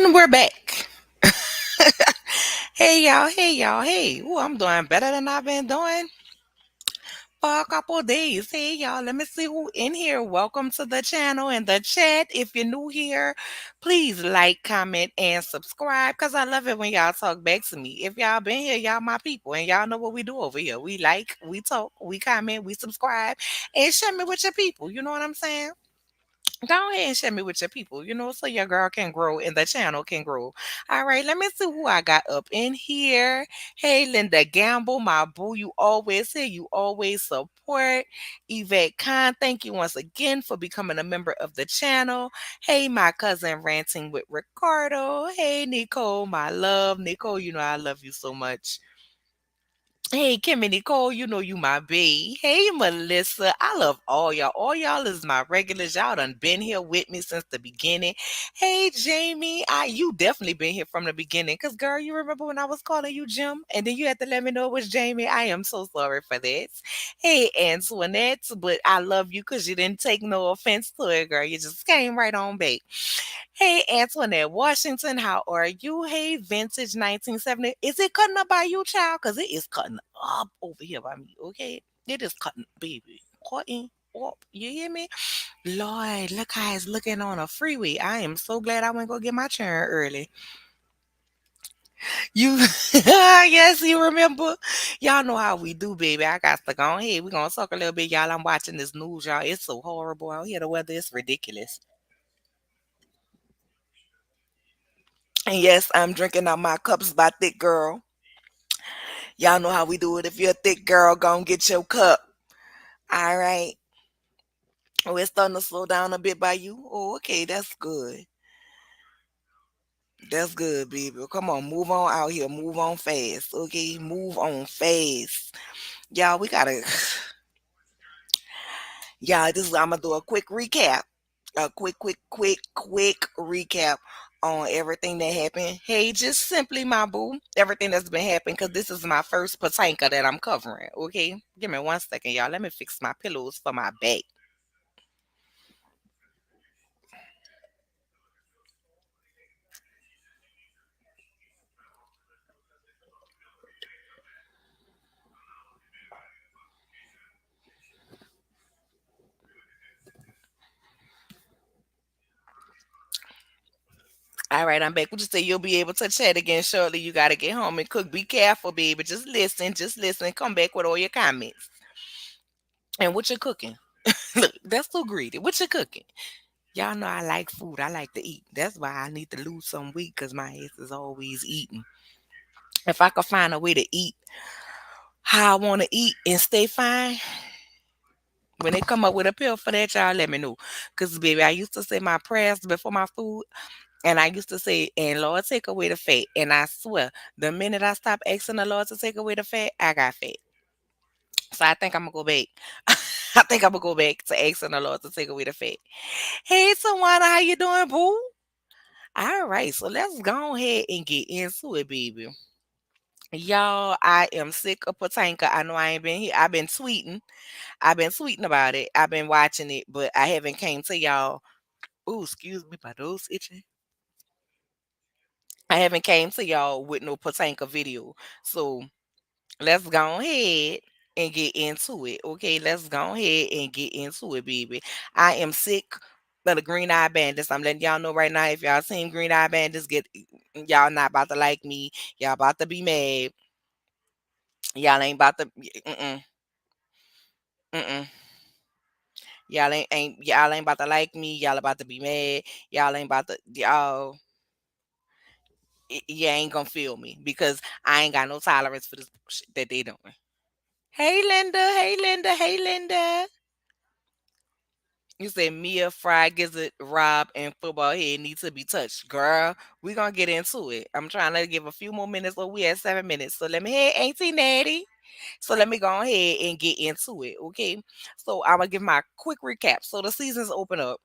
And we're back. Hey y'all, hey y'all, hey. Ooh, I'm doing better than I've been doing for a couple of days. Hey y'all, let me see who in here. Welcome to the channel and the chat. If you're new here, please like, comment, and subscribe because I love it when y'all talk back to me. If y'all been here, y'all my people, and y'all know what we do over here. We like, we talk, we comment, we subscribe, and share me with your people. You know what I'm saying? Go ahead and share me with your people, so your girl can grow and the channel can grow. All right, let me see who I got up in here. Hey, Linda Gamble, my boo, you always here, you always support. Yvette Khan, thank you once again for becoming a member of the channel. Hey, my cousin Ranting with Ricardo. Hey, Nicole, my love. Nicole, I love you so much. Hey, Kim and Nicole, you my bae. Hey, Melissa, I love all y'all. All y'all is my regulars. Y'all done been here with me since the beginning. Hey, Jamie, you definitely been here from the beginning. Cause girl, you remember when I was calling you Jim, and then you had to let me know it was Jamie. I am so sorry for that. Hey, Antoinette, but I love you because you didn't take no offense to it, girl. You just came right on back. Hey, Antoinette Washington, how are you? Hey, Vintage 1970. Is it cutting up by you, child? Because it is cutting up over here by me, okay? It is cutting, baby. Cutting up. You hear me? Lord, look how it's looking on a freeway. I am so glad I went go get my turn early. You, yes, you remember? Y'all know how we do, baby. I got to go ahead. We're going to talk a little bit, y'all. I'm watching this news, y'all. It's so horrible out here. The weather is ridiculous. And yes, I'm drinking out my cups by Thick Girl. Y'all know how we do it. If you're a thick girl, go and get your cup. All right. Oh, it's starting to slow down a bit by you. Oh, okay. That's good. That's good, baby. Come on, move on out here. Move on fast. Okay. Move on fast. Y'all, we gotta y'all, this is I'm gonna do a quick recap. A quick recap on everything that happened. Hey, just simply my boo. Everything that's been happening, because this is my first patanka that I'm covering. Okay. Give me 1 second, y'all. Let me fix my pillows for my back. All right, I'm back. Would you say you'll be able to chat again shortly? You got to get home and cook. Be careful, baby. Just listen. Just listen. Come back with all your comments. And what you cooking? Look, that's so greedy. What you cooking? Y'all know I like food. I like to eat. That's why I need to lose some weight because my ass is always eating. If I could find a way to eat how I want to eat and stay fine, when they come up with a pill for that, y'all let me know. Because, baby, I used to say my prayers before my food. And I used to say, and Lord, take away the fat. And I swear, the minute I stopped asking the Lord to take away the fat, I got fat. So I think I'm gonna go back. I think I'm gonna go back to asking the Lord to take away the fat. Hey, Tawana, how you doing, boo? All right, so let's go ahead and get into it, baby. Y'all, I am sick of Patanka. I know I ain't been here. I've been tweeting. I've been tweeting about it. I've been watching it, but I haven't came to y'all. Ooh, excuse me, my nose itching. I haven't came to y'all with no Patanka video. So let's go ahead and get into it. Okay, let's go ahead and get into it, baby. I am sick of the green eye bandits. I'm letting y'all know right now. If y'all seen green eye bandits, get y'all not about to like me. Y'all about to be mad. Y'all ain't about to. Mm-mm, mm-mm. Y'all ain't about to like me. Y'all about to be mad. Y'all ain't about to you ain't gonna feel me because I ain't got no tolerance for this shit that they doing. Hey Linda, hey Linda, hey Linda. You said Mia, Fry, Gizzard, Rob, and football head need to be touched. Girl, we gonna get into it. I'm trying to give a few more minutes, or we at 7 minutes. So let me hit Auntie Natty. So let me go ahead and get into it. Okay. So I'm gonna give my quick recap. So the season's open up.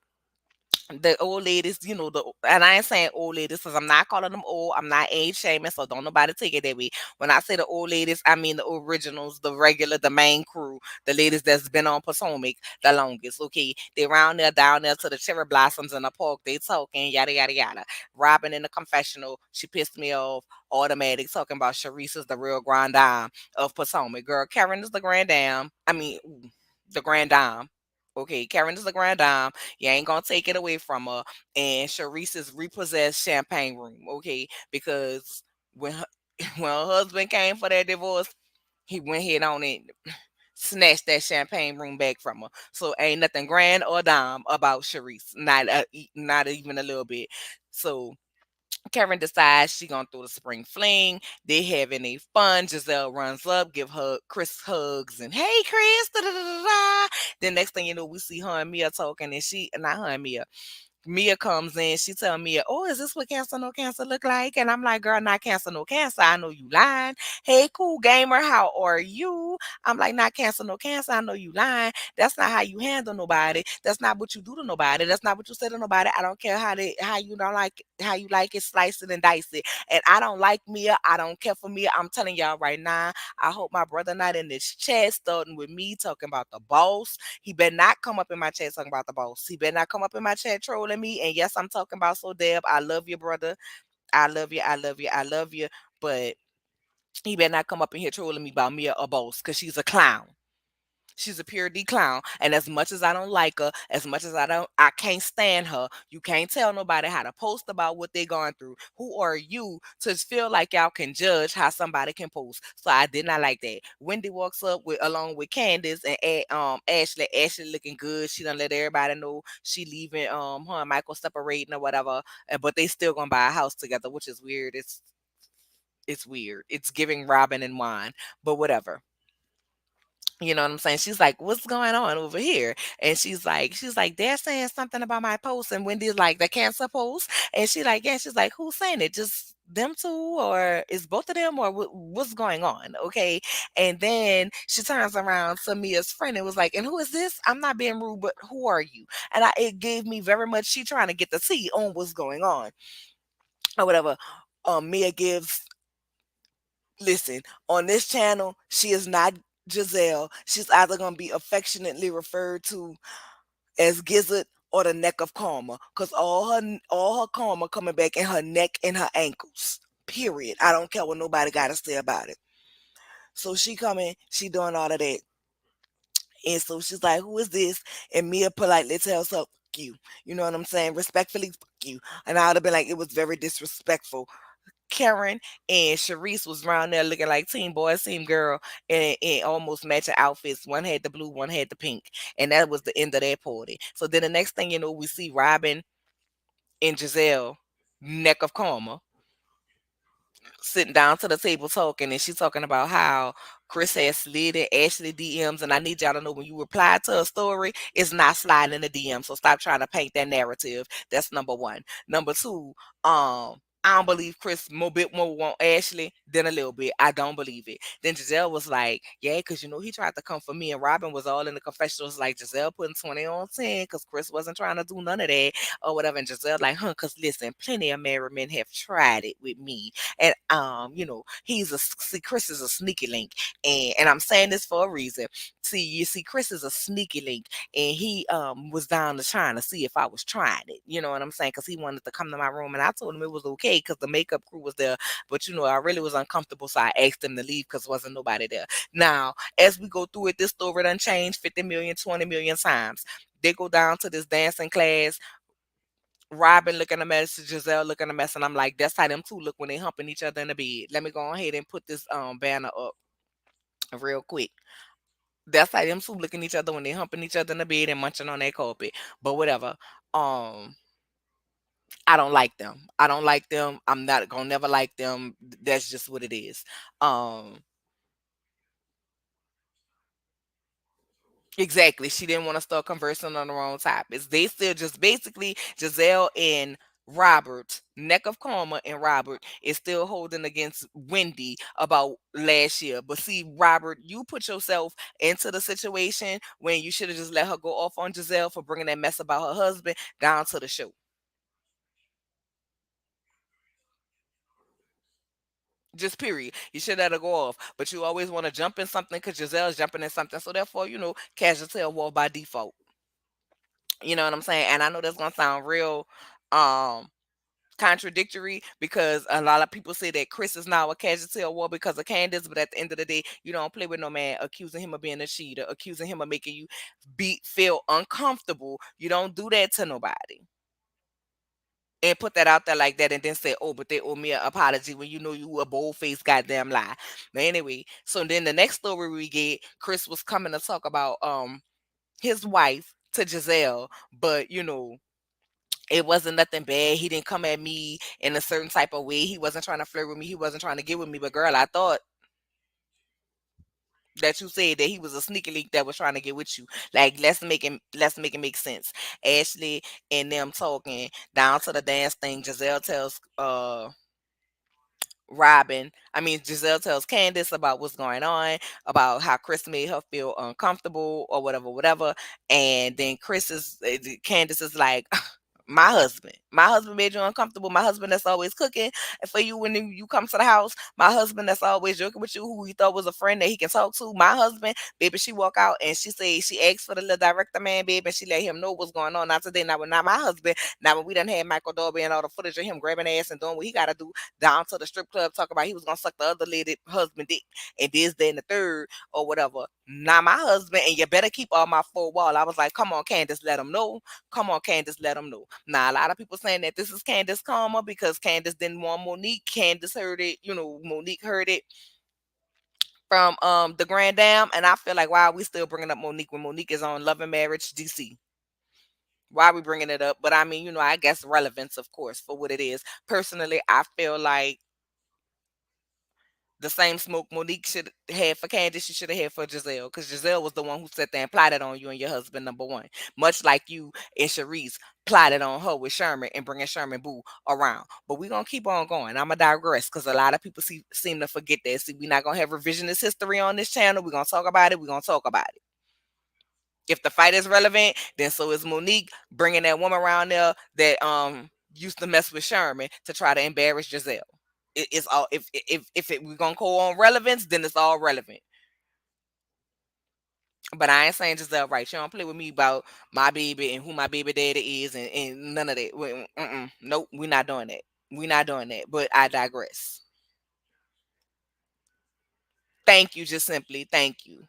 the old ladies, and I ain't saying old ladies because I'm not calling them old. I'm not age shaming, so don't nobody take it that way. When I say the old ladies, I mean the originals, the regular, the main crew, the ladies that's been on Potomac the longest. Okay, they round there, down there to the cherry blossoms in the park. They talking yada yada yada. Robin in the confessional, she pissed me off. Automatic talking about Sharice is the real grand dame of Potomac. Girl, Karen is the grand dame. I mean, the grand dame. Okay, Karen is the grand dame. You ain't gonna take it away from her. And Sharice's repossessed champagne room, okay? Because when her, when her husband came for that divorce, he went ahead on and snatched that champagne room back from her. So ain't nothing grand or dime about Sharice, not even a little bit. So Karen decides she gonna throw the spring fling. They having a fun. Giselle runs up, give her Chris hugs, and hey Chris, da da da da da. Then next thing you know, we see her and Mia talking, and she not her and Mia comes in. She tell Mia, "Oh, is this what cancer no cancer look like?" And I'm like, "Girl, not cancer no cancer. I know you lying. Hey, cool gamer, how are you?" I'm like, "Not cancer no cancer. I know you lying. That's not how you handle nobody. That's not what you do to nobody. That's not what you say to nobody. I don't care how you don't like how you like it, slice it and dice it. And I don't like Mia. I don't care for Mia. I'm telling y'all right now. I hope my brother not in this chat starting with me talking about the boss. He better not come up in my chat talking about the boss. He better not come up in my chat trolling me. And yes, I'm talking about So Deb. I love you, brother. I love you. I love you. I love you. But he better not come up in here trolling me about me a boss because she's a clown. She's a pure D clown. And as much as I don't like her, as much as I can't stand her, you can't tell nobody how to post about what they're going through. Who are you to feel like y'all can judge how somebody can post? So I did not like that. Wendy walks up with along with Candace and Ashley. Ashley looking good. She done let everybody know she leaving her and Michael separating or whatever. But they still gonna buy a house together, which is weird. It's weird. It's giving Robin and wine, but whatever. You know what I'm saying? She's like, "What's going on over here?" And she's like, "They're saying something about my post." And Wendy's like, "The cancer post." And she like, yeah, she's like, "Who's saying it? Just them two, or is both of them, or what's going on?" Okay. And then she turns around to Mia's friend and was like, "And who is this? I'm not being rude, but who are you?" And it gave me very much, she trying to get the tea on what's going on or whatever. Mia gives Listen, on this channel, she is not Giselle. She's either going to be affectionately referred to as Gizzard or the neck of karma, because all her karma coming back in her neck and her ankles. Period. I don't care what nobody got to say about it. So she coming, she doing all of that. And so she's like, "Who is this?" And Mia politely tells her, "Fuck you." You know what I'm saying? Respectfully, "Fuck you." And I would have been like, it was very disrespectful. Karen and Sharice was around there looking like team boy, team girl, and almost matching outfits. One had the blue, one had the pink, and that was the end of that party. So then the next thing you know, we see Robin and Giselle, neck of karma, sitting down to the table talking, and she's talking about how Chris has slid in Ashley DMs, and I need y'all to know when you reply to a story, it's not sliding in the DM. So stop trying to paint that narrative. That's number one. Number two, I don't believe Chris more bit more want Ashley than a little bit. I don't believe it. Then Giselle was like, "Yeah, because he tried to come for me," and Robin was all in the confessionals like Giselle putting 20 on 10 because Chris wasn't trying to do none of that or whatever. And Giselle like, because listen, plenty of married men have tried it with me. And see, Chris is a sneaky link, and I'm saying this for a reason. See, Chris is a sneaky link, and he was down to trying to see if I was trying it. You know what I'm saying? Because he wanted to come to my room, and I told him it was okay because the makeup crew was there. But I really was uncomfortable, so I asked him to leave because wasn't nobody there. Now, as we go through it, this story done changed 50 million, 20 million times. They go down to this dancing class. Robin looking a mess, Giselle looking a mess, and I'm like, that's how them two look when they humping each other in the bed. Let me go ahead and put this banner up real quick. That's how them two looking each other when they humping each other in the bed and munching on that carpet. But whatever. Um, I don't like them. I don't like them. I'm not gonna never like them. That's just what it is. Um, exactly. She didn't want to start conversing on the wrong topics. They still just basically Giselle and Robert, neck of karma, and Robert is still holding against Wendy about last year. But see, Robert, you put yourself into the situation when you should have just let her go off on Giselle for bringing that mess about her husband down to the show. Just period. You should let her go off. But you always want to jump in something because Giselle's jumping in something. So therefore, casualty of war by default. You know what I'm saying? And I know that's gonna sound real um contradictory because a lot of people say that Chris is now a casualty of war because of Candace, but at the end of the day, you don't play with no man accusing him of being a cheater, accusing him of making you feel uncomfortable. You don't do that to nobody. And put that out there like that and then say, oh, but they owe me an apology when you know you a bold faced goddamn lie. But anyway, so then the next story we get, Chris was coming to talk about his wife to Giselle, but it wasn't nothing bad. He didn't come at me in a certain type of way. He wasn't trying to flirt with me. He wasn't trying to get with me. But girl, I thought that you said that he was a sneaky leak that was trying to get with you. Like let's make it make sense. Ashley and them talking down to the dance thing. Giselle tells Giselle tells Candace about what's going on, about how Chris made her feel uncomfortable or whatever, whatever. And then Candace is like, my husband made you uncomfortable. My husband that's always cooking for you when you come to the house. My husband that's always joking with you, who he thought was a friend that he can talk to. My husband, baby, she walk out and she say she asked for the little director man, baby, and she let him know what's going on. Not today, not my husband. Now when we done had Michael Darby and all the footage of him grabbing ass and doing what he gotta do down to the strip club, talk about he was gonna suck the other lady husband dick and this, then the third or whatever. Not my husband, and you better keep all my four wall. I was like, come on, Candace, let him know. Come on, Candace, let him know. Now, a lot of people saying that this is Candace karma because Candace didn't want Monique. Candace heard it, Monique heard it from the Grand Dam, and I feel like why are we still bringing up Monique when Monique is on Love and Marriage DC? Why are we bringing it up? But I mean, I guess relevance, of course, for what it is. Personally, I feel like the same smoke Monique should have for Candace, she should have had for Giselle, because Giselle was the one who sat there and plotted on you and your husband, number one. Much like you and Sharice plotted on her with Sherman and bringing Sherman Boo around. But we're going to keep on going. I'm going to digress because a lot of people seem to forget that. See, we're not going to have revisionist history on this channel. We're going to talk about it. We're going to talk about it. If the fight is relevant, then so is Monique bringing that woman around there that used to mess with Sherman to try to embarrass Giselle. It's all we're gonna go on relevance, then it's all relevant. But I ain't saying Giselle right. She don't play with me about my baby and who my baby daddy is and none of that. Nope, we're not doing that. We're not doing that. But I digress. Thank you, just simply thank you.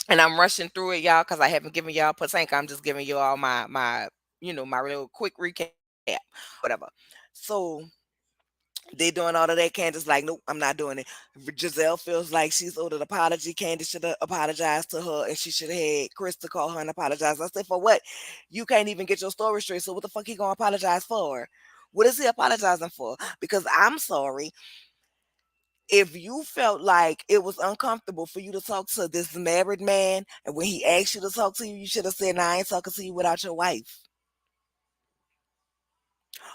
And I'm rushing through it, y'all, because I haven't given y'all Patanka. I'm just giving you all my real quick recap, whatever. So they doing all of that. Candace like, nope, I'm not doing it. Giselle feels like she's owed an apology. Candace should have apologized to her, and she should have had Chris to call her and apologize. I said, for what? You can't even get your story straight. So what the fuck he gonna apologize for? What is he apologizing for? Because I'm sorry. If you felt like it was uncomfortable for you to talk to this married man, and when he asked you to talk to you, you should have said, "Nah, I ain't talking to you without your wife."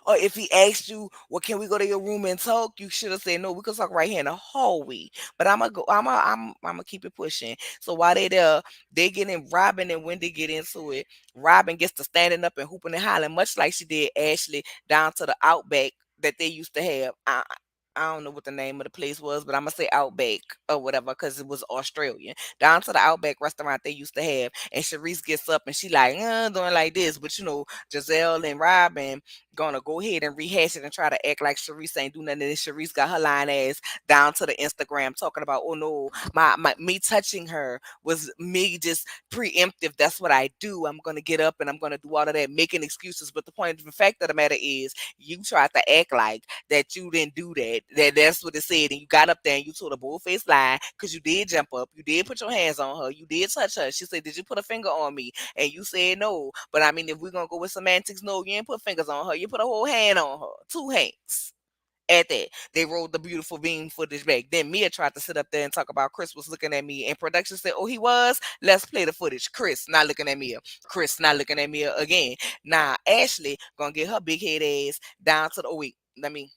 Or if he asked you, well, can we go to your room and talk? You should have said, no, we can talk right here in the hallway. But I'm gonna keep it pushing. So while they there, they getting Robin and when they get into it, Robin gets to standing up and hooping and hollering, much like she did Ashley down to the Outback that they used to have. I don't know what the name of the place was, but I'm gonna say Outback or whatever because it was Australian. Down to the Outback restaurant they used to have, and Sharice gets up and she like doing like this, but Giselle and Robin gonna go ahead and rehash it and try to act like Sharice ain't do nothing. And Sharice got her line ass down to the Instagram talking about, oh no, my me touching her was me just preemptive. That's what I do. I'm gonna get up and I'm gonna do all of that, making excuses. But the point of the fact of the matter is, you tried to act like that you didn't do that. That's what it said, and you got up there and you told a bullface lie because you did jump up, you did put your hands on her, you did touch her. She said, "Did you put a finger on me?" And you said no. But I mean, if we're gonna go with semantics, no, you didn't put fingers on her. You put a whole hand on her, two hands. At that, they rolled the beautiful beam footage back. Then Mia tried to sit up there and talk about Chris was looking at me, and production said, "Oh, he was. Let's play the footage." Chris not looking at Mia. Chris not looking at Mia again. Now Ashley gonna get her big head ass down to the. Oh wait, let me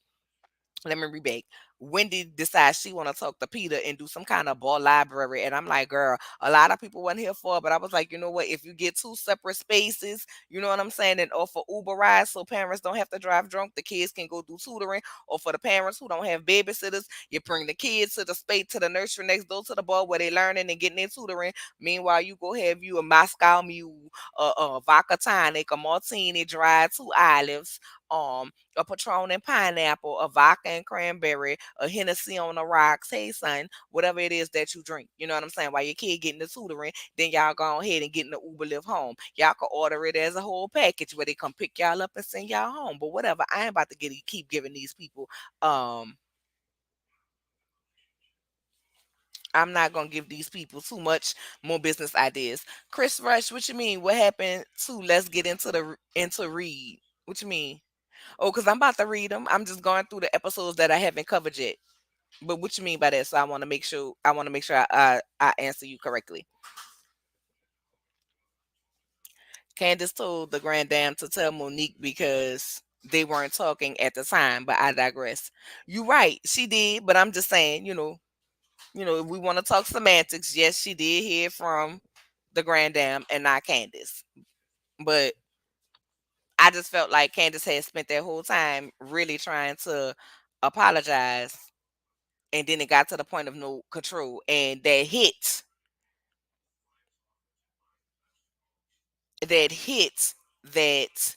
read back. Wendy decides she want to talk to Peter and do some kind of ball library. And I'm like, girl, a lot of people wasn't here for it. But I was like, you know what? If you get two separate spaces, you know what I'm saying, and offer Uber rides so parents don't have to drive drunk, the kids can go do tutoring. Or for the parents who don't have babysitters, you bring the kids to the space, to the nursery next door to the bar where they learning and getting their tutoring. Meanwhile, you go have you a Moscow Mule, a vodka tonic, a martini, dry, two olives, a Patron and pineapple, a vodka and cranberry, a Hennessy on the rocks. Hey, son, whatever it is that you drink. You know what I'm saying? While your kid getting the tutoring, then y'all go ahead and getting the Uber lift home. Y'all can order it as a whole package where they come pick y'all up and send y'all home. But whatever, I ain't about to keep giving these people. Um, I'm not gonna give these people too much more business ideas. Chris Rush, what you mean? What happened to? Let's get into read. What you mean? Oh, because I'm about to read them. I'm just going through the episodes that I haven't covered yet. But what you mean by that? So I want to make sure I answer you correctly. Candace told the grand dame to tell Monique because they weren't talking at the time, but I digress. You right, she did, but I'm just saying, if we want to talk semantics, yes, she did hear from the grand dame and not Candace. But I just felt like Candace had spent that whole time really trying to apologize, and then it got to the point of no control, and that hit that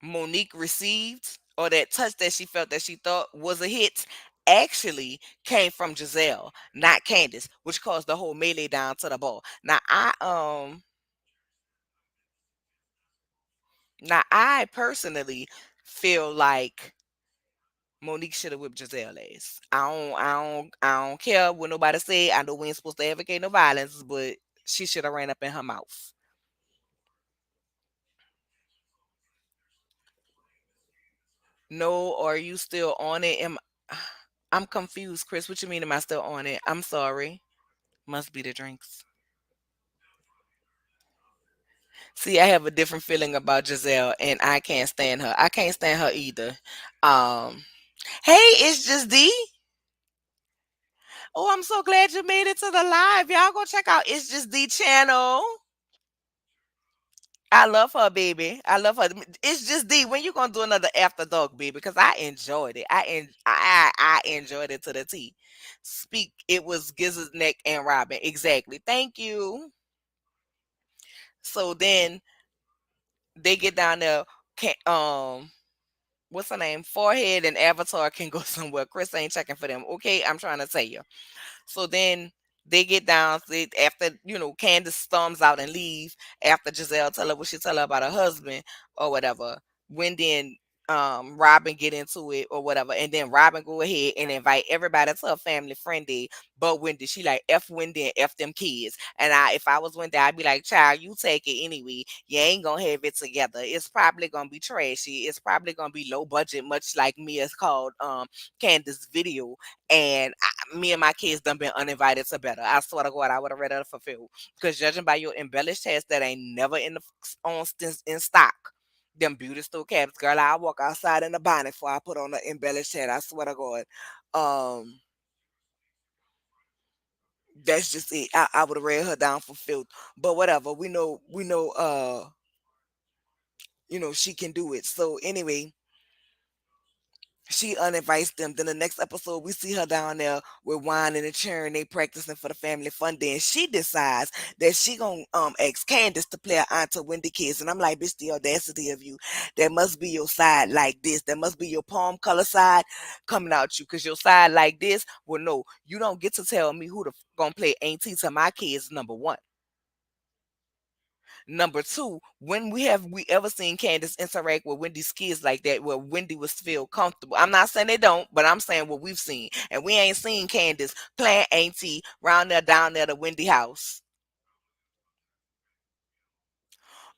Monique received, or that touch that she felt that she thought was a hit, actually came from Giselle, not Candace, which caused the whole melee down to the ball. Now I personally feel like Monique should have whipped Giselle ass. I don't care what nobody say. I know we ain't supposed to advocate no violence, but she should have ran up in her mouth. No, are you still on it? I'm confused, Chris. What you mean? Am I still on it? I'm sorry. Must be the drinks. See, I have a different feeling about Giselle, and I can't stand her. I can't stand her either. Um, hey, it's just D. Oh, I'm so glad you made it to the live. Y'all go check out It's Just D channel. I love her, baby. I love her. It's just D. When you gonna do another after dark, baby? Because I enjoyed it. I enjoyed it to the T. Speak. It was Gizzard's Neck and Robin. Exactly. Thank you. So then they get down there. Can what's her name? Forehead and Avatar can go somewhere. Chris ain't checking for them. Okay, I'm trying to tell you. So then they get down after Candace storms out and leave after Giselle tell her what she tell her about her husband or whatever. Wendy and Robin get into it or whatever, and then Robin go ahead and invite everybody to her family friend day. But Wendy, she like F Wendy and F them kids. And if I was Wendy, I'd be like, child, you take it anyway. You ain't gonna have it together. It's probably gonna be trashy. It's probably gonna be low budget, much like Mia's called Candace video. And me and my kids done been uninvited to better. I swear to God, I would have read it for Phil. Because judging by your embellished hats that ain't never in stock, them beauty store caps, girl, I walk outside in a bonnet before I put on the embellished hat. I swear to God. Um, that's just it. I would have read her down for filth. But whatever. We know she can do it. So anyway, she uninvites them. Then the next episode, we see her down there with wine and a chair, and they practicing for the family fun day. And she decides that she gonna ask Candace to play her aunt to Wendy kids. And I'm like, bitch, the audacity of you. That must be your side like this. That must be your palm color side coming out you. Cause your side like this. Well, no, you don't get to tell me who gonna play auntie to my kids. Number one. Number two, when we ever seen Candace interact with Wendy's kids like that, where Wendy was feel comfortable? I'm not saying they don't, but I'm saying what we've seen, and we ain't seen Candace playing auntie round there down there the Wendy house.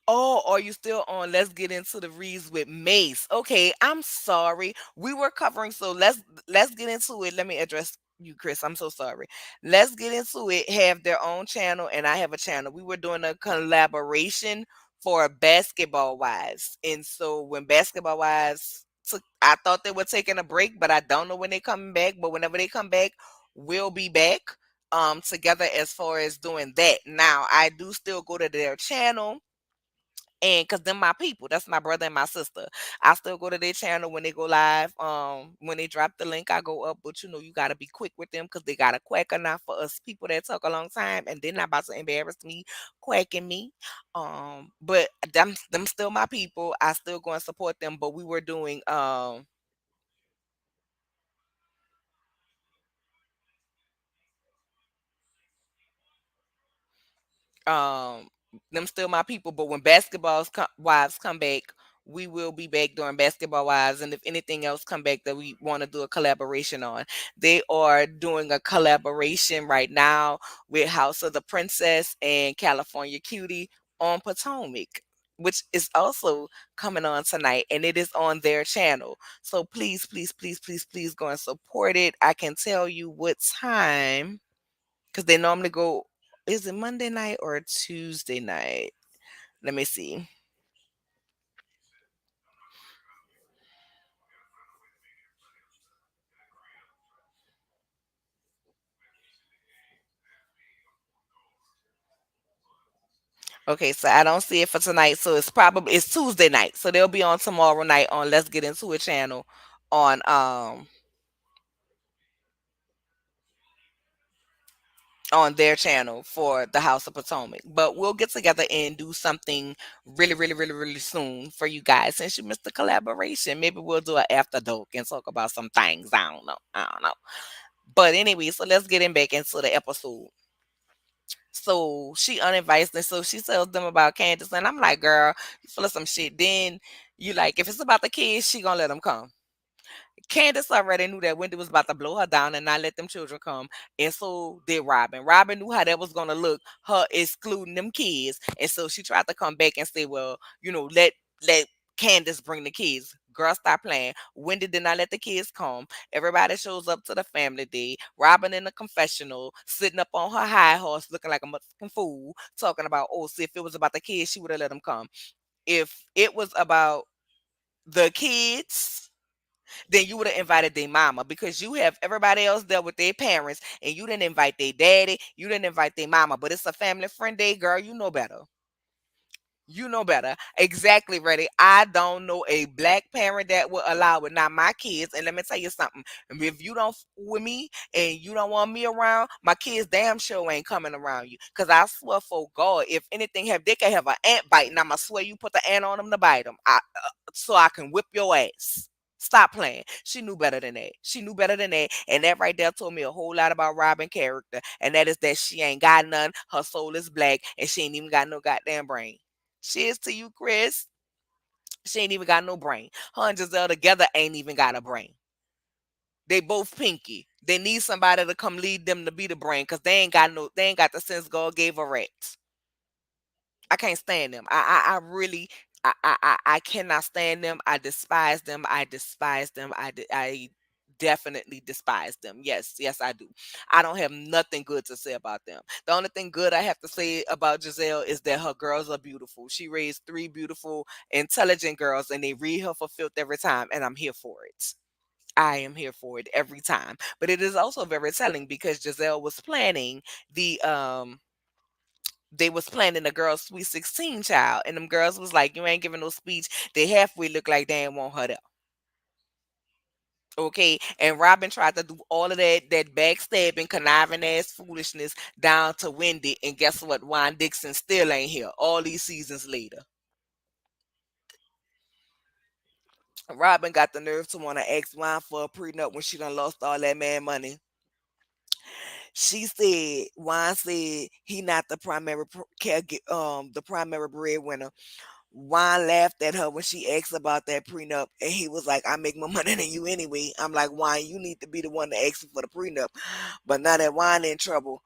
Oh, are you still on? Let's get into the reads with Mace. Okay, I'm sorry. We were covering, so let's get into it. Let me address you, Chris. I'm so sorry. Let's get into it. Have their own channel, and I have a channel. We were doing a collaboration for Basketball Wives, and so when Basketball Wives took, I thought they were taking a break, but I don't know when they're coming back. But whenever they come back, we'll be back together as far as doing that. Now, I do still go to their channel, and cause them my people, that's my brother and my sister. I still go to their channel when they go live. When they drop the link, I go up, but you gotta be quick with them because they got a quacker now for us people that talk a long time, and they're not about to embarrass me, quacking me. But them still my people. I still go and support them. But we were doing um them still my people. But when wives come back, we will be back doing basketball wives, and if anything else come back that we want to do a collaboration on. They are doing a collaboration right now with House of the Princess and California Cutie on Potomac, which is also coming on tonight, and it is on their channel. So please, please, please, please, please go and support it. I can tell you what time, because they normally go, is it Monday night or Tuesday night? Let me see. Okay, so I don't see it for tonight, so it's Tuesday night. So they'll be on tomorrow night on Let's Get Into It channel on on their channel for the House of Potomac. But we'll get together and do something really, really, really, really soon for you guys. Since you missed the collaboration, maybe we'll do an after dark and talk about some things. I don't know. I don't know. But anyway, so let's get in back into the episode. So she uninvites them. So she tells them about Candace, and I'm like, girl, you full of some shit. Then you like, if it's about the kids, she gonna let them come. Candace already knew that Wendy was about to blow her down and not let them children come. And so did Robin. Robin knew how that was gonna look, her excluding them kids. And so she tried to come back and say, well, let Candace bring the kids. Girl, stop playing. Wendy did not let the kids come. Everybody shows up to the family day. Robin in the confessional, sitting up on her high horse, looking like a motherfucking fool, talking about, oh, see, if it was about the kids, she would have let them come. If it was about the kids, then you would have invited their mama, because you have everybody else there with their parents, and you didn't invite their daddy, you didn't invite their mama, but it's a family friend day, girl. You know better. You know better. Exactly, ready. I don't know a black parent that would allow it. Not my kids. And let me tell you something. If you don't with me and you don't want me around, my kids damn sure ain't coming around you. Cause I swear for God, if anything have they can have an ant bite, and I'ma swear you put the ant on them to bite them. So I can whip your ass. Stop playing. She knew better than that. She knew better than that. And that right there told me a whole lot about Robin character. And that is that she ain't got none. Her soul is black, and she ain't even got no goddamn brain. Cheers to you, Chris. She ain't even got no brain. Her and Giselle together ain't even got a brain. They both pinky. They need somebody to come lead them to be the brain, because they ain't got the sense God gave a rat. I can't stand them. I really I cannot stand them. I despise them. I despise them. I definitely despise them. Yes, yes, I do. I don't have nothing good to say about them. The only thing good I have to say about Giselle is that her girls are beautiful. She raised three beautiful, intelligent girls, and they read her for filth every time, and I'm here for it. I am here for it every time. But it is also very telling, because Giselle was planning the they was planning a girl's sweet 16 child, and them girls was like, you ain't giving no speech. They halfway look like they ain't want her there. Okay. And Robin tried to do all of that backstabbing, conniving ass foolishness down to Wendy. And guess what? Juan Dixon still ain't here all these seasons later. Robin got the nerve to want to ask Juan for a prenup when she done lost all that man money. She said Juan said he not the primary the primary breadwinner. Juan laughed at her when she asked about that prenup, and he was like, "I make more money than you anyway." I'm like, Juan, you need to be the one to ask for the prenup. But now that Juan in trouble,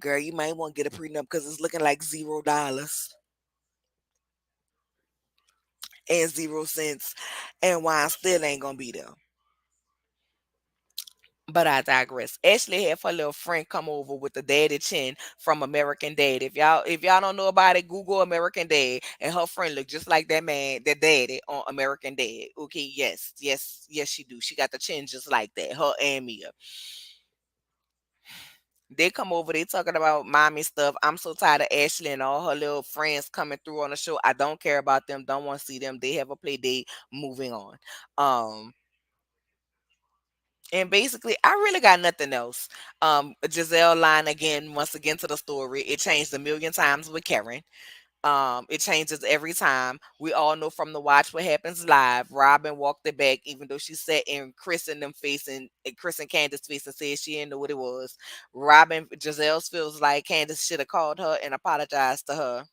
girl, you might want to get a prenup because it's looking like $0. and 0 cents, and wine still ain't gonna be there. But I digress. Ashley had her little friend come over with the daddy chin from American Dad. If y'all don't know about it, Google American Dad, and her friend looked just like that man, that daddy on American Dad. Okay, yes, yes, yes, she do. She got the chin just like that. Her and Mia. They come over, they talking about mommy stuff. I'm so tired of Ashley and all her little friends coming through on the show. I don't care about them, don't want to see them. They have a play date, moving on. Um and basically I really got nothing else. Giselle line again, once again to the story. It changed a million times with Karen. It changes every time. We all know from the watch what happens live. Robin walked it back, even though she sat in Chris and them face and Chris and Candace face and said she didn't know what it was. Robin Giselle feels like Candace should have called her and apologized to her.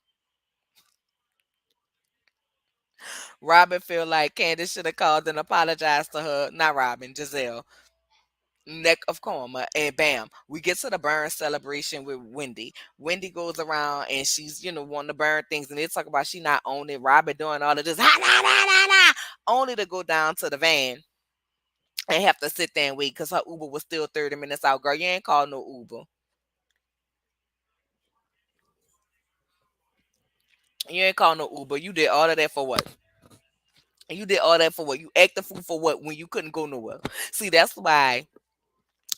Robin feel like Candace should have called and apologized to her. Not Robin, Giselle. Neck of karma, and bam, we get to the burn celebration with Wendy. Wendy goes around and she's wanting to burn things, and they talk about she not owning it. Robin doing all of this, ha, nah, nah, nah, nah, only to go down to the van and have to sit there and wait because her Uber was still 30 minutes out. Girl, you ain't called no Uber. You ain't called no Uber. You did all of that for what? And you did all that for what? You act the fool for what when you couldn't go nowhere? See, that's why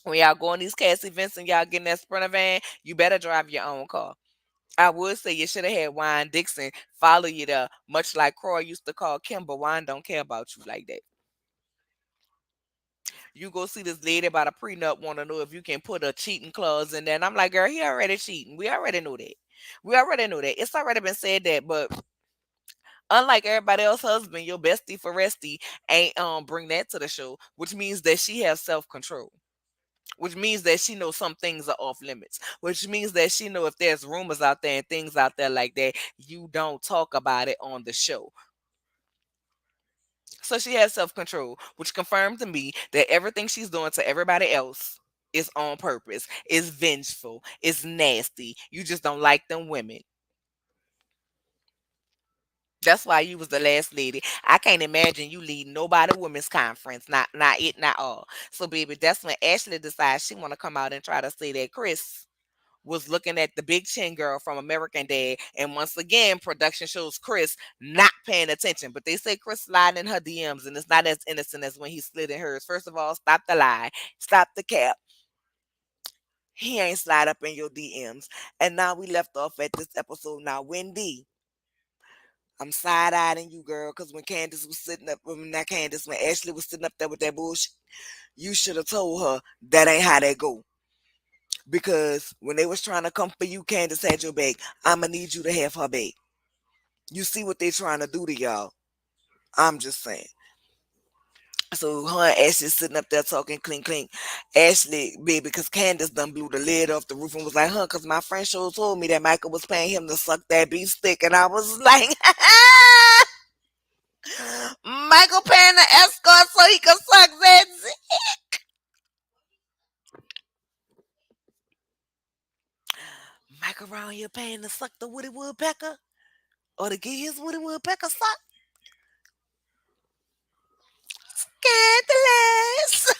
when y'all go on these cast events and y'all get in that Sprinter van, you better drive your own car. I would say you should have had Wine Dixon follow you there, much like Croy used to call Kimber. Wine don't care about you like that. You go see this lady about a prenup, want to know if you can put a cheating clause in there. And I'm like, girl, he already cheating. We already know that. We already know that. It's already been said that. But unlike everybody else husband, your bestie for resty ain't bring that to the show, which means that she has self control. Which means that she knows some things are off limits. Which means that she know if there's rumors out there and things out there like that, you don't talk about it on the show. So she has self control, which confirmed to me that everything she's doing to everybody else is on purpose, is vengeful, is nasty. You just don't like them women. That's why you was the last lady. I can't imagine you leading nobody women's conference. Not it, not all. So baby, that's when Ashley decides she wanna come out and try to say that Chris was looking at the big chin girl from American Dad. And once again, production shows Chris not paying attention. But they say Chris sliding in her DMs, and it's not as innocent as when he slid in hers. First of all, stop the lie. Stop the cap. He ain't slide up in your DMs. And now we left off at this episode. Now, Wendy, I'm side eyeing you, girl, because when Candace was sitting up, when not Candace, when Ashley was sitting up there with that bullshit, you should have told her that ain't how that go. Because when they was trying to come for you, Candace had your back. I'ma need you to have her back. You see what they trying to do to y'all. I'm just saying. So her and Ashley sitting up there talking clink clink. Ashley, baby, because Candace done blew the lid off the roof and was like, huh, because my friend sure told me that Michael was paying him to suck that beef stick. And I was like, Michael paying the escort so he can suck that. Michael around here paying to suck the Woody Woodpecker or to get his Woody Woodpecker sucked. Scandalous.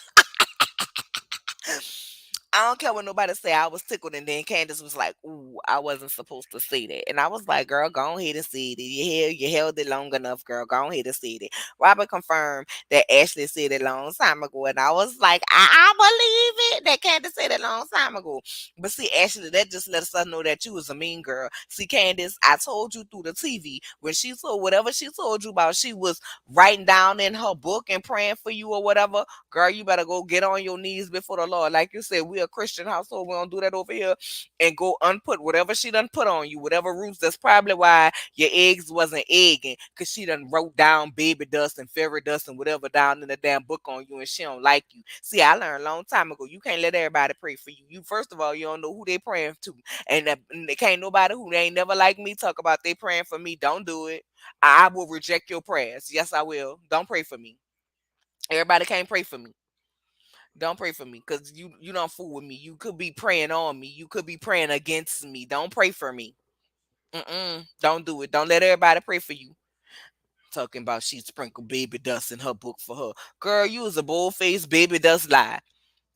I don't care what nobody say. I was tickled, and then Candace was like, "Ooh, I wasn't supposed to say that," and I was like, "Girl, go ahead and say it. You held it long enough, girl. Go ahead and say it." Robert confirmed that Ashley said it a long time ago, and I was like, "I believe it that Candace said it a long time ago." But see, Ashley, that just lets us know that you was a mean girl. See, Candace, I told you through the TV when she told whatever she told you about, she was writing down in her book and praying for you or whatever. Girl, you better go get on your knees before the Lord. Like you said, we a Christian household. We don't do that over here. And go unput whatever she done put on you, whatever roots. That's probably why your eggs wasn't egging, because she done wrote down baby dust and fairy dust and whatever down in the damn book on you, and she don't like you. See, I learned a long time ago. You can't let everybody pray for you. You first of all, you don't know who they praying to. And they can't nobody who ain't never like me talk about they praying for me. Don't do it. I will reject your prayers. Yes, I will. Don't pray for me. Everybody can't pray for me. Don't pray for me because you don't fool with me. You could be praying on me. You could be praying against me. Don't pray for me. Don't do it. Don't let everybody pray for you. Talking about she sprinkled baby dust in her book for her. Girl, you was a bold-faced baby dust lie.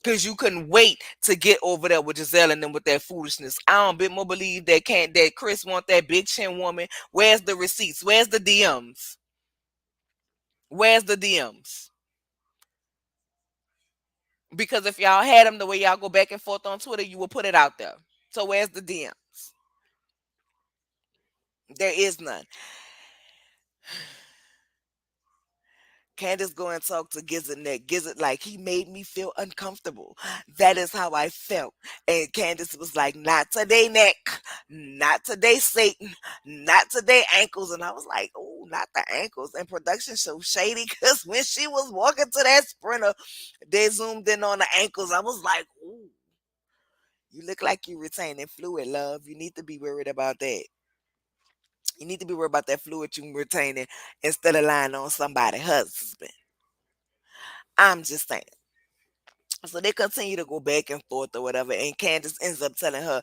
Cause you couldn't wait to get over there with Giselle and them with that foolishness. I don't bit more believe that Chris want that big chin woman. Where's the receipts? Where's the DMs? Where's the DMs? Because if y'all had them the way y'all go back and forth on Twitter, you will put it out there. So where's the DMs? There is none. Candace go and talk to Gizzard Neck. Gizzard like he made me feel uncomfortable. That is how I felt. And Candace was like, not today, Neck. Not today, Satan. Not today, ankles. And I was like, oh, not the ankles. And production so shady because when she was walking to that sprinter, they zoomed in on the ankles. I was like, ooh, you look like you retaining fluid, love. You need to be worried about that. You need to be worried about that fluid you retaining instead of lying on somebody's husband. I'm just saying. So they continue to go back and forth or whatever. And Candace ends up telling her,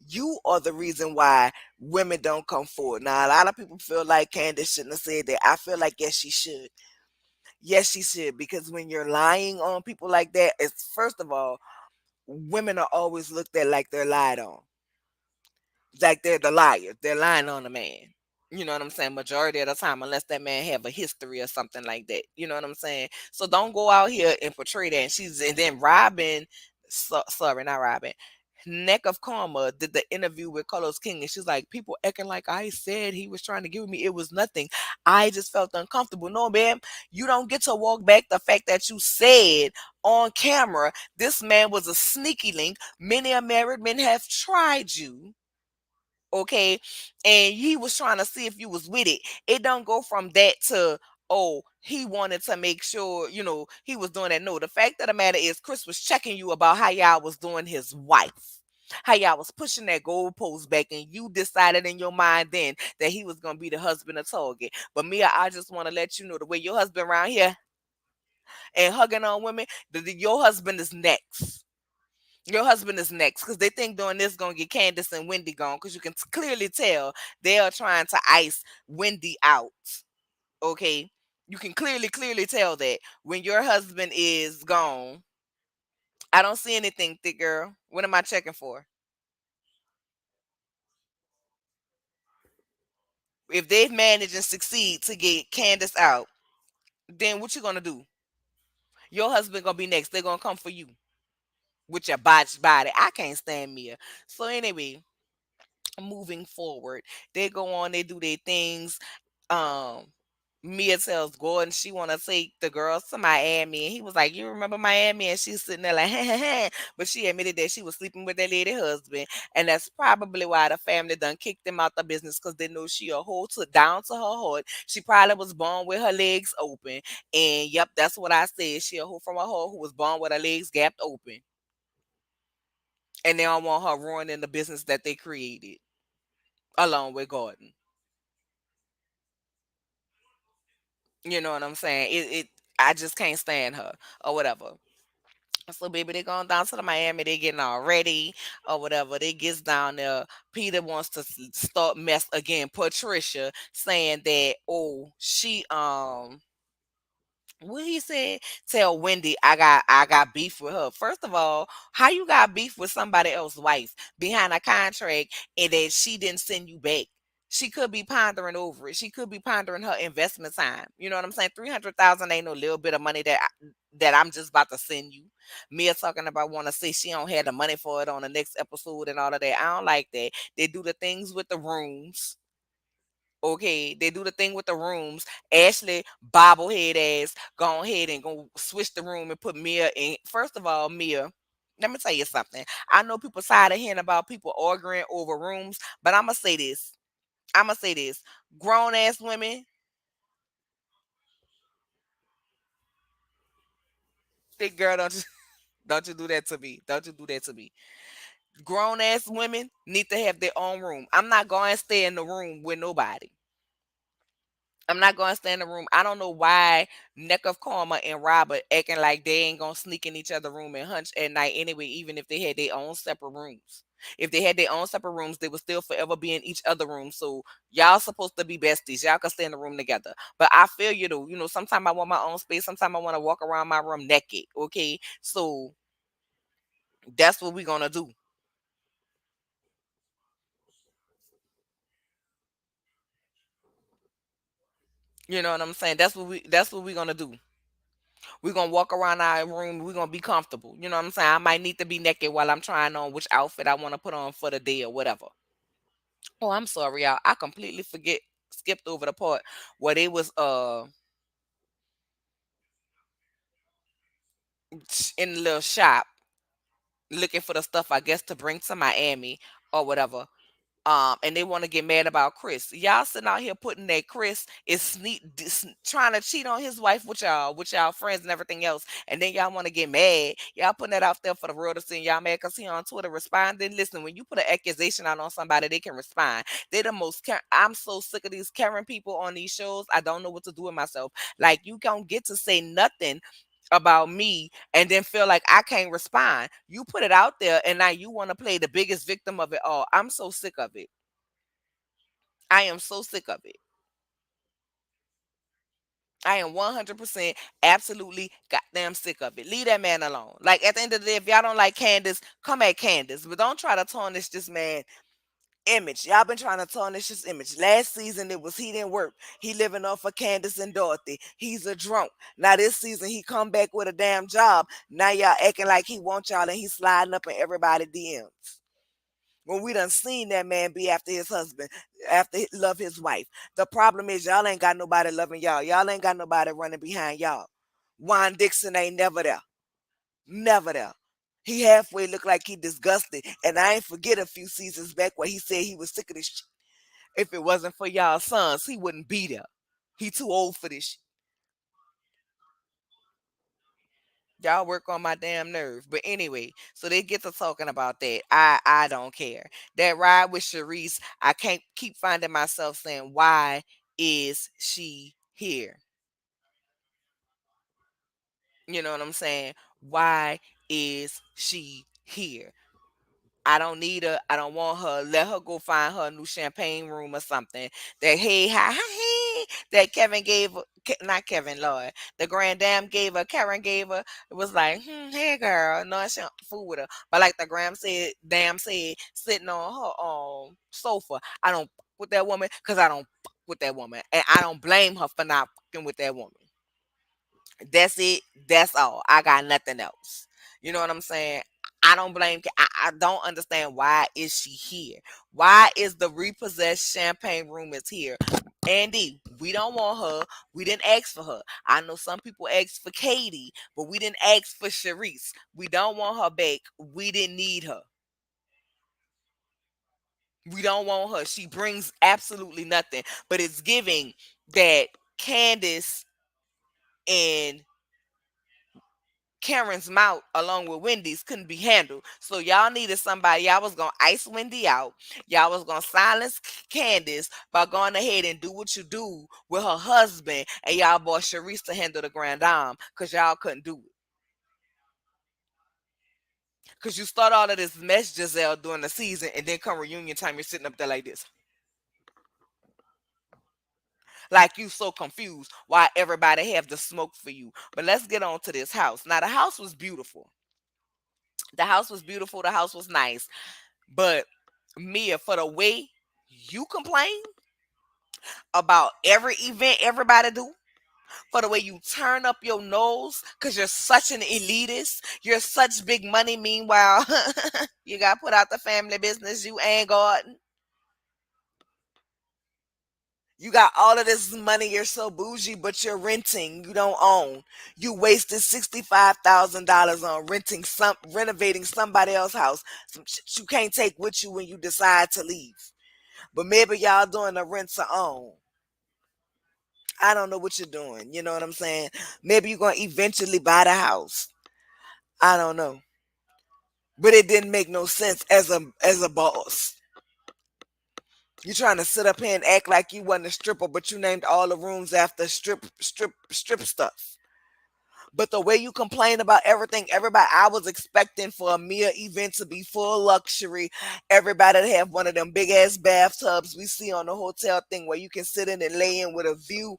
you are the reason why women don't come forward. Now, a lot of people feel like Candace shouldn't have said that. I feel like, yes, she should. Yes, she should. Because when you're lying on people like that, it's first of all, women are always looked at like they're lied on. Like they're the liar. They're lying on a man. You know what I'm saying? Majority of the time, unless that man have a history or something like that. You know what I'm saying? So don't go out here and portray that. And then Robin, sorry, not Robin. Neck of Karma did the interview with Carlos King, and she's like, people acting like I said he was trying to give me. It was nothing. I just felt uncomfortable. No, ma'am, you don't get to walk back the fact that you said on camera this man was a sneaky link. Many a married men have tried you, okay, and he was trying to see if you was with it. It don't go from that to, oh, he wanted to make sure, he was doing that. No, the fact of the matter is Chris was checking you about how y'all was doing his wife, how y'all was pushing that goalpost back, and you decided in your mind then that he was gonna be the husband of Target. But Mia, I just want to let you know the way your husband around here and hugging on women, your husband is next. Your husband is next because they think doing this gonna get Candace and Wendy gone because you can clearly tell they are trying to ice Wendy out. Okay, you can clearly tell that when your husband is gone. I don't see anything, thick girl. What am I checking for? If they've managed and succeed to get Candace out, then what you gonna do? Your husband gonna be next. They're gonna come for you with your botched body. I can't stand Mia. So anyway, moving forward, they go on, they do their things. um Mia tells Gordon she want to take the girls to Miami, and he was like, "You remember Miami?" And she's sitting there like, but she admitted that she was sleeping with that lady husband, and that's probably why the family done kicked them out the business because they know she a hoe to down to her heart. She probably was born with her legs open, and yep, that's what I said. She a hoe from a hoe who was born with her legs gapped open, and they don't want her ruining the business that they created along with Gordon. You know what I'm saying? I just can't stand her or whatever. So baby, they going down to the Miami, they getting all ready or whatever. They gets down there. Peter wants to start mess again. Patricia saying that, oh, she what he said, tell Wendy I got beef with her. First of all, how you got beef with somebody else's wife behind a contract and that she didn't send you back? She could be pondering over it. She could be pondering her investment time. You know what I'm saying? 300,000 ain't no little bit of money that I'm just about to send you. Mia talking about want to say she don't have the money for it on the next episode and all of that. I don't like that. They do the things with the rooms. Okay, they do the thing with the rooms. Ashley bobblehead ass go ahead and go switch the room and put Mia in. First of all, Mia, let me tell you something. I know people tired of hearing about people arguing over rooms, but I'm gonna say this. I'm gonna say this. Grown ass women, thick girl, don't you don't you do that to me. Don't you do that to me. Grown ass women need to have their own room. I'm not going to stay in the room with nobody. I'm not going to stay in the room. I don't know why Neck of Karma and Robert acting like they ain't going to sneak in each other room and hunch at night anyway, even if they had their own separate rooms. If they had their own separate rooms, they would still forever be in each other room. So y'all supposed to be besties. Y'all can stay in the room together. But I feel you though. Sometimes I want my own space. Sometimes I want to walk around my room naked. Okay. So that's what we're gonna do. You know what I'm saying? That's what we're gonna do. We're gonna walk around our room, we're gonna be comfortable. You know what I'm saying? I might need to be naked while I'm trying on which outfit I want to put on for the day or whatever. Oh, I'm sorry, y'all. I completely skipped over the part where they was in the little shop looking for the stuff I guess to bring to Miami or whatever. And they want to get mad about Chris. Y'all sitting out here putting that Chris is trying to cheat on his wife with y'all friends and everything else, and then y'all want to get mad. Y'all putting that out there for the world to see. Y'all mad because he on Twitter responding. Listen, when you put an accusation out on somebody, they can respond. They the most. I'm so sick of these Karen people on these shows. I don't know what to do with myself. Like you don't get to say nothing about me and then feel like I can't respond. You put it out there and now you want to play the biggest victim of it all. I'm so sick of it. I am so sick of it. I am 100% absolutely goddamn sick of it. Leave that man alone. Like at the end of the day, if y'all don't like Candace, come at Candace. But don't try to tarnish this man image. Y'all been trying to tarnish his image. Last season it was he didn't work. He living off of Candace and Dorothy. He's a drunk. Now this season he come back with a damn job. Now y'all acting like he want y'all and he's sliding up in everybody DMs. When we done seen that man be after his husband, after love his wife. The problem is y'all ain't got nobody loving y'all. Y'all ain't got nobody running behind y'all. Juan Dixon ain't never there. Never there. He halfway looked like he disgusted. And I ain't forget a few seasons back where he said he was sick of this shit. If it wasn't for y'all sons, he wouldn't be there. He too old for this shit. Y'all work on my damn nerve. But anyway, so they get to talking about that. I don't care. That ride with Sharice, I can't keep finding myself saying, why is she here? You know what I'm saying? Why is she here? I don't need her. I don't want her. Let her go find her a new champagne room or something. That hey, hi, hey, that Kevin gave her, not Kevin, Lord. The grand dam gave her, Karen gave her. It was like, hey girl, no, she don't fool with her. But like the damn said, sitting on her sofa, I don't fuck with that woman because I don't fuck with that woman. And I don't blame her for not fucking with that woman. That's it. That's all. I got nothing else. You know what I'm saying? I don't blame. I don't understand why is she here? Why is the repossessed champagne room is here? Andy, we don't want her. We didn't ask for her. I know some people asked for Katie, but we didn't ask for Sharice. We don't want her back. We didn't need her. We don't want her. She brings absolutely nothing. But it's giving that Candace and Karen's mouth along with Wendy's couldn't be handled. So y'all needed somebody. Y'all was gonna ice Wendy out. Y'all was gonna silence Candace by going ahead and do what you do with her husband, and y'all bought Sharice to handle the grand dame because y'all couldn't do it. Because you start all of this mess, Giselle, during the season, and then come reunion time, you're sitting up there like this. Like you so confused why everybody have the smoke for you. But let's get on to this house. Now the house was beautiful. The house was beautiful. The house was nice. But Mia, for the way you complain about every event everybody do, for the way you turn up your nose because you're such an elitist, you're such big money. Meanwhile, you got put out the family business. You ain't got. You got all of this money. You're so bougie, but you're renting. You don't own. You wasted $65,000 on renovating somebody else's house. Some shit you can't take with you when you decide to leave. But maybe y'all doing a rent to own. I don't know what you're doing. You know what I'm saying? Maybe you're gonna eventually buy the house. I don't know. But it didn't make no sense as a boss. You trying to sit up here and act like you wasn't a stripper, but you named all the rooms after strip stuff. But the way you complain about everything, everybody, I was expecting for a Mia event to be full luxury. Everybody to have one of them big ass bathtubs we see on the hotel thing where you can sit in and lay in with a view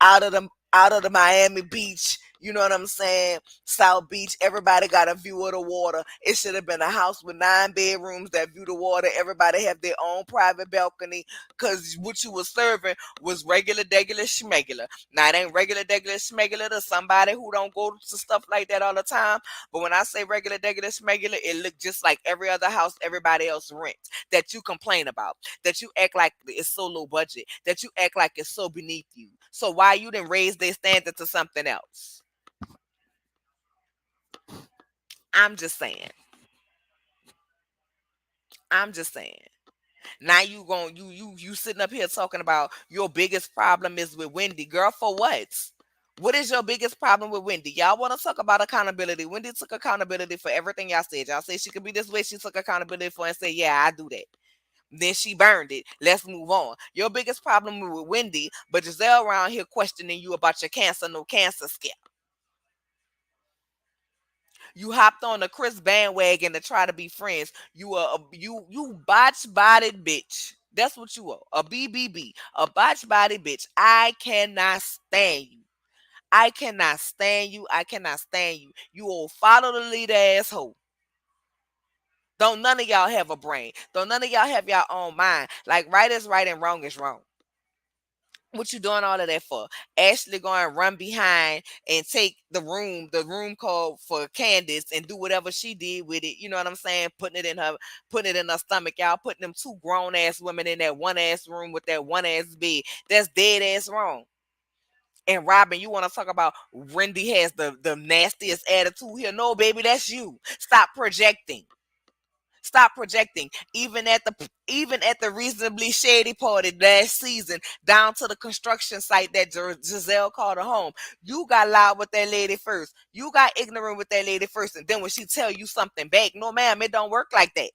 out of the Miami Beach. You know what I'm saying? South Beach. Everybody got a view of the water. It should have been a house with 9 bedrooms that view the water. Everybody have their own private balcony. Cause what you was serving was regular, degular, schmegular. Now it ain't regular, degular, schmegular to somebody who don't go to stuff like that all the time. But when I say regular, degular, schmegular, it look just like every other house everybody else rents that you complain about, that you act like it's so low budget, that you act like it's so beneath you. So why you didn't raise their standard to something else? I'm just saying. I'm just saying. Now you sitting up here talking about your biggest problem is with Wendy. Girl, for what? What is your biggest problem with Wendy? Y'all want to talk about accountability. Wendy took accountability for everything y'all said. Y'all said she could be this way. She took accountability for it and said, yeah, I do that. Then she burned it. Let's move on. Your biggest problem with Wendy, but Giselle around here questioning you about your cancer, no cancer scare. You hopped on the Chris bandwagon to try to be friends. You are you botch bodied bitch. That's what you are. A BBB. A botch body bitch. I cannot stand you. I cannot stand you. I cannot stand you. You old follow the leader asshole. Don't none of y'all have a brain. Don't none of y'all have your own mind. Like right is right and wrong is wrong. What you doing all of that for? Ashley going to run behind and take the room call for Candace and do whatever she did with it. You know what I'm saying? Putting it in her stomach. Y'all putting them two grown ass women in that one ass room with that one ass bed. That's dead ass wrong. And Robin, you want to talk about Wendy has the nastiest attitude here? No, baby, that's you. Stop projecting. Stop projecting. Even at the reasonably shady party last season, down to the construction site that Giselle called her home. You got loud with that lady first. You got ignorant with that lady first, and then when she tell you something back, no ma'am, it don't work like that.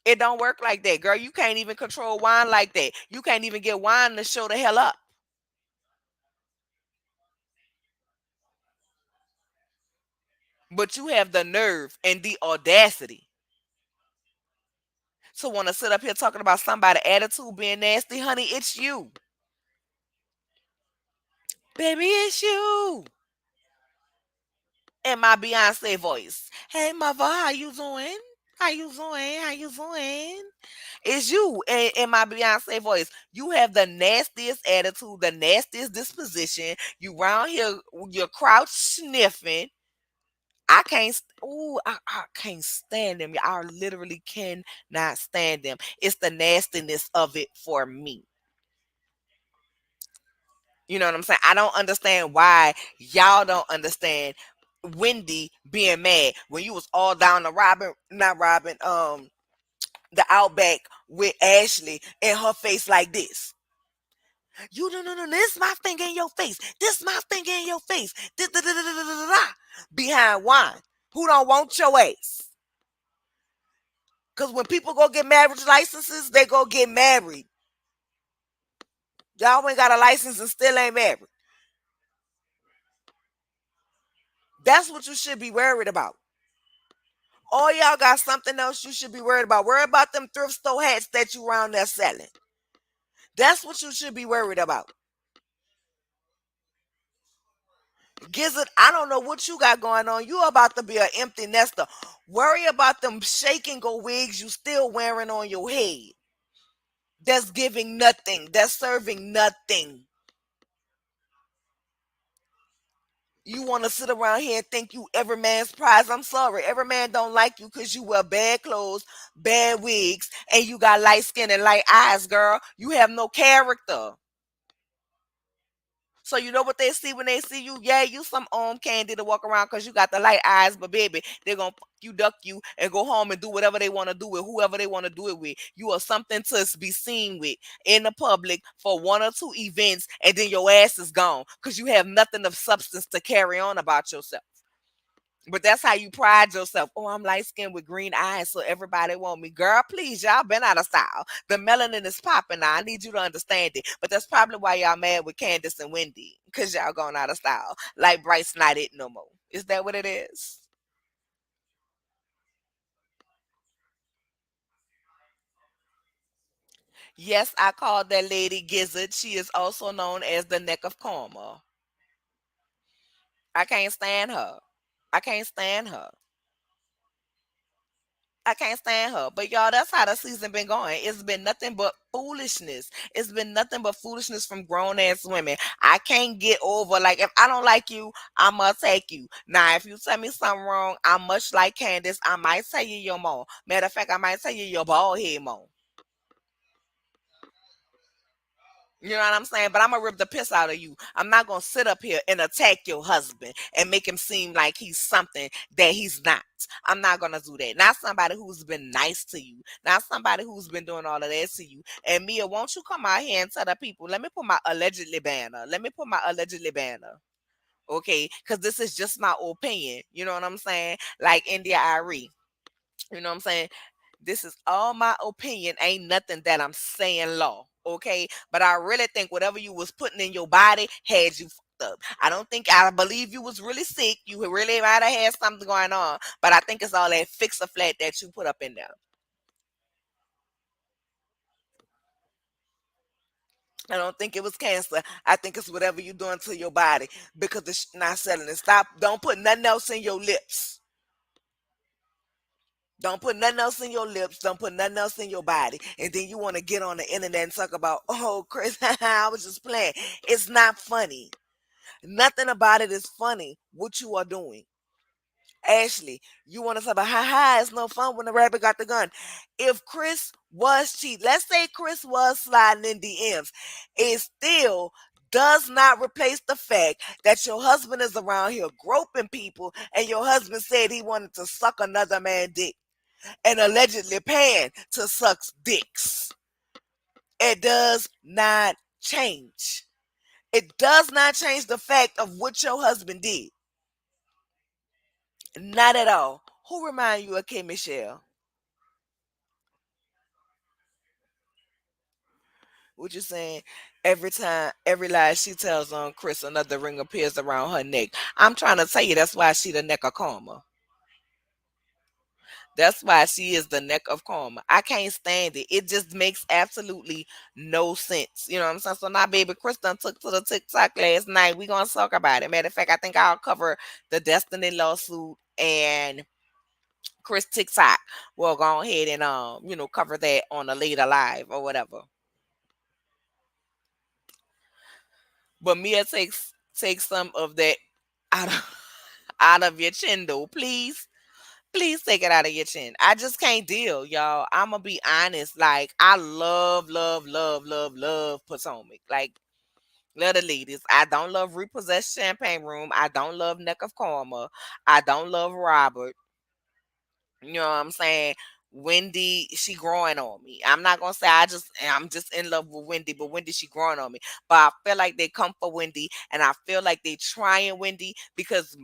It don't work like that, girl. You can't even control wine like that. You can't even get wine to show the hell up. But you have the nerve and the audacity to want to sit up here talking about somebody's attitude being nasty, honey. It's you, baby. It's you. In my Beyonce voice. Hey mother, how you doing? How you doing? How you doing? It's you in my Beyonce voice. You have the nastiest attitude, the nastiest disposition. You round here, you're crouch sniffing. I can't stand them. I literally cannot stand them. It's the nastiness of it for me. You know what I'm saying? I don't understand why y'all don't understand Wendy being mad when you was all down the Robin, not Robin, the Outback with Ashley and her face like this. You don't know this my finger in your face. This my finger in your face. Behind wine. Who don't want your ass? Cause when people go get marriage licenses, they go get married. Y'all ain't got a license and still ain't married. That's what you should be worried about. All y'all got something else you should be worried about. Worry about them thrift store hats that you around there selling. That's what you should be worried about. Gizzard, I don't know what you got going on. You about to be an empty nester. Worry about them shaking go wigs you still wearing on your head. That's giving nothing. That's serving nothing. You want to sit around here and think you every man's prize. I'm sorry. Every man don't like you because you wear bad clothes, bad wigs, and you got light skin and light eyes, girl. You have no character. So you know what they see when they see you? Yeah, you some candy to walk around because you got the light eyes, but baby, they're gonna fuck you, duck you, and go home and do whatever they want to do with whoever they want to do it with. You are something to be seen with in the public for one or two events, and then your ass is gone because you have nothing of substance to carry on about yourself. But that's how you pride yourself. Oh, I'm light skinned with green eyes, so everybody want me. Girl, please, y'all been out of style. The melanin is popping now. I need you to understand it. But that's probably why y'all mad with Candace and Wendy, because y'all going out of style. Like Bryce not it no more. Is that what it is? Yes, I called that lady Gizzard. She is also known as the neck of karma. I can't stand her. I can't stand her. I can't stand her. But y'all, that's how the season been going. It's been nothing but foolishness. It's been nothing but foolishness from grown ass women. I can't get over, like, if I don't like you, I'ma take you. Now, if you tell me something wrong, I'm much like Candace. I might tell you your mom. Matter of fact, I might tell you your bald head mom. You know what I'm saying? But I'm gonna rip the piss out of you. I'm not gonna sit up here and attack your husband and make him seem like he's something that he's not. I'm not gonna do that. Not somebody who's been nice to you. Not somebody who's been doing all of that to you. And Mia, won't you come out here and tell the people? Let me put my allegedly banner. Let me put my allegedly banner. Okay, because this is just my opinion. You know what I'm saying? Like India Irie. You know what I'm saying? This is all my opinion. Ain't nothing that I'm saying law. Okay. But I really think whatever you was putting in your body had you fucked up. I believe you was really sick. You really might have had something going on. But I think it's all that fix a flat that you put up in there. I don't think it was cancer. I think it's whatever you're doing to your body because it's not selling it. Stop. Don't put nothing else in your lips. Don't put nothing else in your lips. Don't put nothing else in your body. And then you want to get on the internet and talk about, oh, Chris, I was just playing. It's not funny. Nothing about it is funny. What you are doing. Ashley, you want to talk about, ha ha, it's no fun when the rabbit got the gun. If Chris was cheat, let's say Chris was sliding in DMs, it still does not replace the fact that your husband is around here groping people and your husband said he wanted to suck another man's dick and allegedly paying to suck dicks. It does not change. It does not change the fact of what your husband did. Not at all. Who remind you of K Michelle? What you saying? Every time, every lie she tells on Chris, another ring appears around her neck. I'm trying to tell you that's why she the neck of karma. That's why she is the neck of karma. I can't stand it. It just makes absolutely no sense. You know what I'm saying? So now, baby, Chris done took to the TikTok last night. We gonna talk about it. Matter of fact, I think I'll cover the Destiny lawsuit and Chris TikTok. We'll go ahead and cover that on a later live or whatever. But Mia takes some of that out of out of your chin though, please. Please take it out of your chin. I just can't deal, y'all. I'm gonna be honest. Like, I love, love, love, love, love Potomac. Like, love the ladies. I don't love Repossessed Champagne Room. I don't love Neck of Karma. I don't love Robert. You know what I'm saying? Wendy, she growing on me. I'm not gonna say I'm just in love with Wendy, but Wendy, she growing on me. But I feel like they come for Wendy, and I feel like they trying Wendy because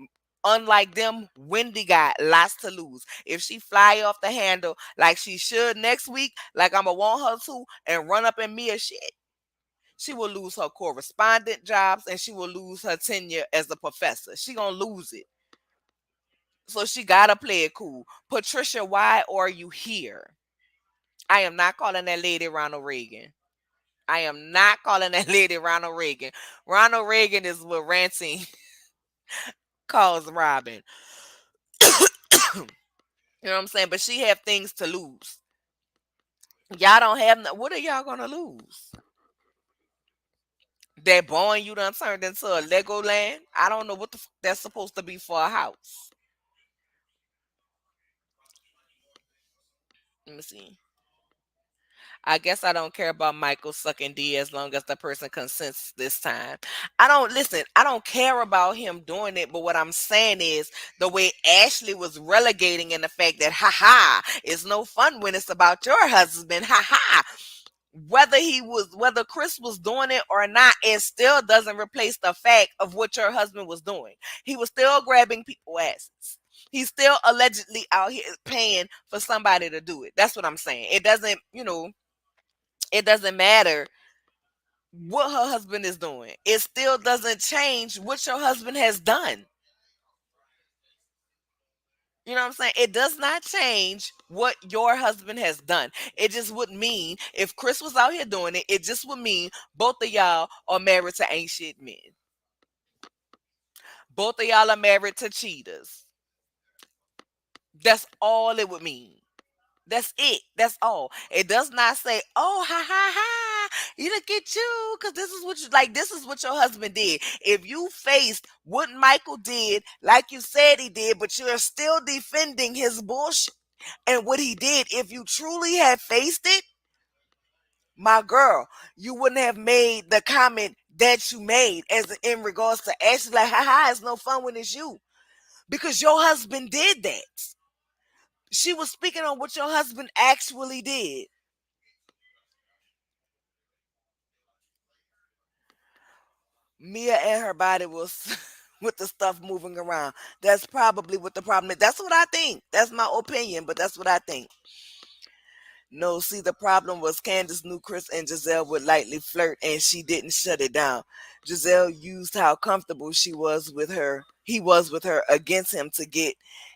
unlike them, Wendy got lots to lose. If she fly off the handle like she should next week, like I'ma want her to, and run up in me a shit, she will lose her correspondent jobs and she will lose her tenure as a professor. She gonna lose it. So she gotta play it cool. Patricia, why are you here? I am not calling that lady Ronald Reagan. I am not calling that lady Ronald Reagan. Ronald Reagan is what Ranting calls Robin. You know what I'm saying? But she have things to lose. Y'all don't have what are y'all gonna lose? That barn you done turned into a Lego land? I don't know what the that's supposed to be for a house. Let me see. I guess I don't care about Michael sucking D as long as the person consents this time. I don't listen, I don't care about him doing it, but what I'm saying is the way Ashley was relegating in the fact that haha, it's no fun when it's about your husband. Haha. Whether Chris was doing it or not, it still doesn't replace the fact of what your husband was doing. He was still grabbing people asses. He's still allegedly out here paying for somebody to do it. That's what I'm saying. It doesn't, it doesn't matter what her husband is doing. It still doesn't change what your husband has done. You know what I'm saying? It does not change what your husband has done. It just would mean if Chris was out here doing it, it just would mean both of y'all are married to ain't shit men. Both of y'all are married to cheaters. That's all it would mean. That's it. That's all. It does not say, "Oh, ha ha ha, you look at you," because this is what you like. This is what your husband did. If you faced what Michael did, like you said he did, but you're still defending his bullshit and what he did, if you truly had faced it, my girl, you wouldn't have made the comment that you made as in regards to Ashley. Like, ha ha, it's no fun when it's you because your husband did that. She was speaking on what your husband actually did. Mia and her body was with the stuff moving around. That's probably what the problem is. That's what I think. That's my opinion, but that's what I think. No, see, the problem was Candace knew Chris and Giselle would lightly flirt and she didn't shut it down. Giselle used how comfortable he was with her against him to get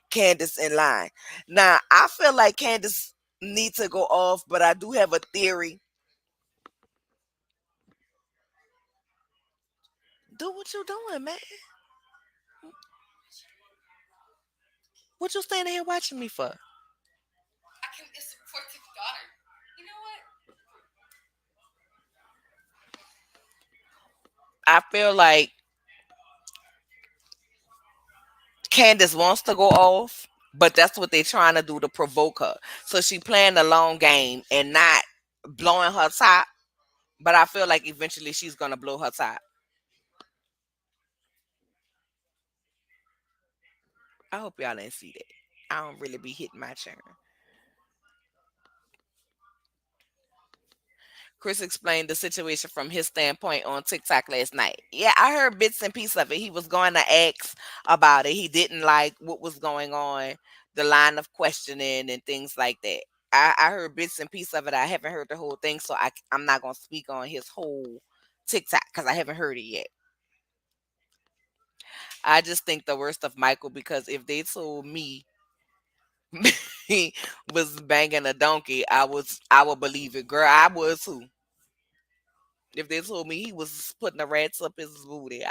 Candace in line. Now, I feel like Candace needs to go off, but I do have a theory. Do what you doing, man. What you standing here watching me for? I feel like Candace wants to go off, but that's what they're trying to do to provoke her. So she playing the long game and not blowing her top. But I feel like eventually she's gonna blow her top. I hope y'all didn't see that. I don't really be hitting my turn. Chris explained the situation from his standpoint on TikTok last night. Yeah, I heard bits and pieces of it. He was going to ask about it. He didn't like what was going on, the line of questioning and things like that. I heard bits and pieces of it. I haven't heard the whole thing, so I'm not going to speak on his whole TikTok because I haven't heard it yet. I just think the worst of Michael because if they told me he was banging a donkey, I would believe it. Girl, I would too. If they told me he was putting the rats up his booty,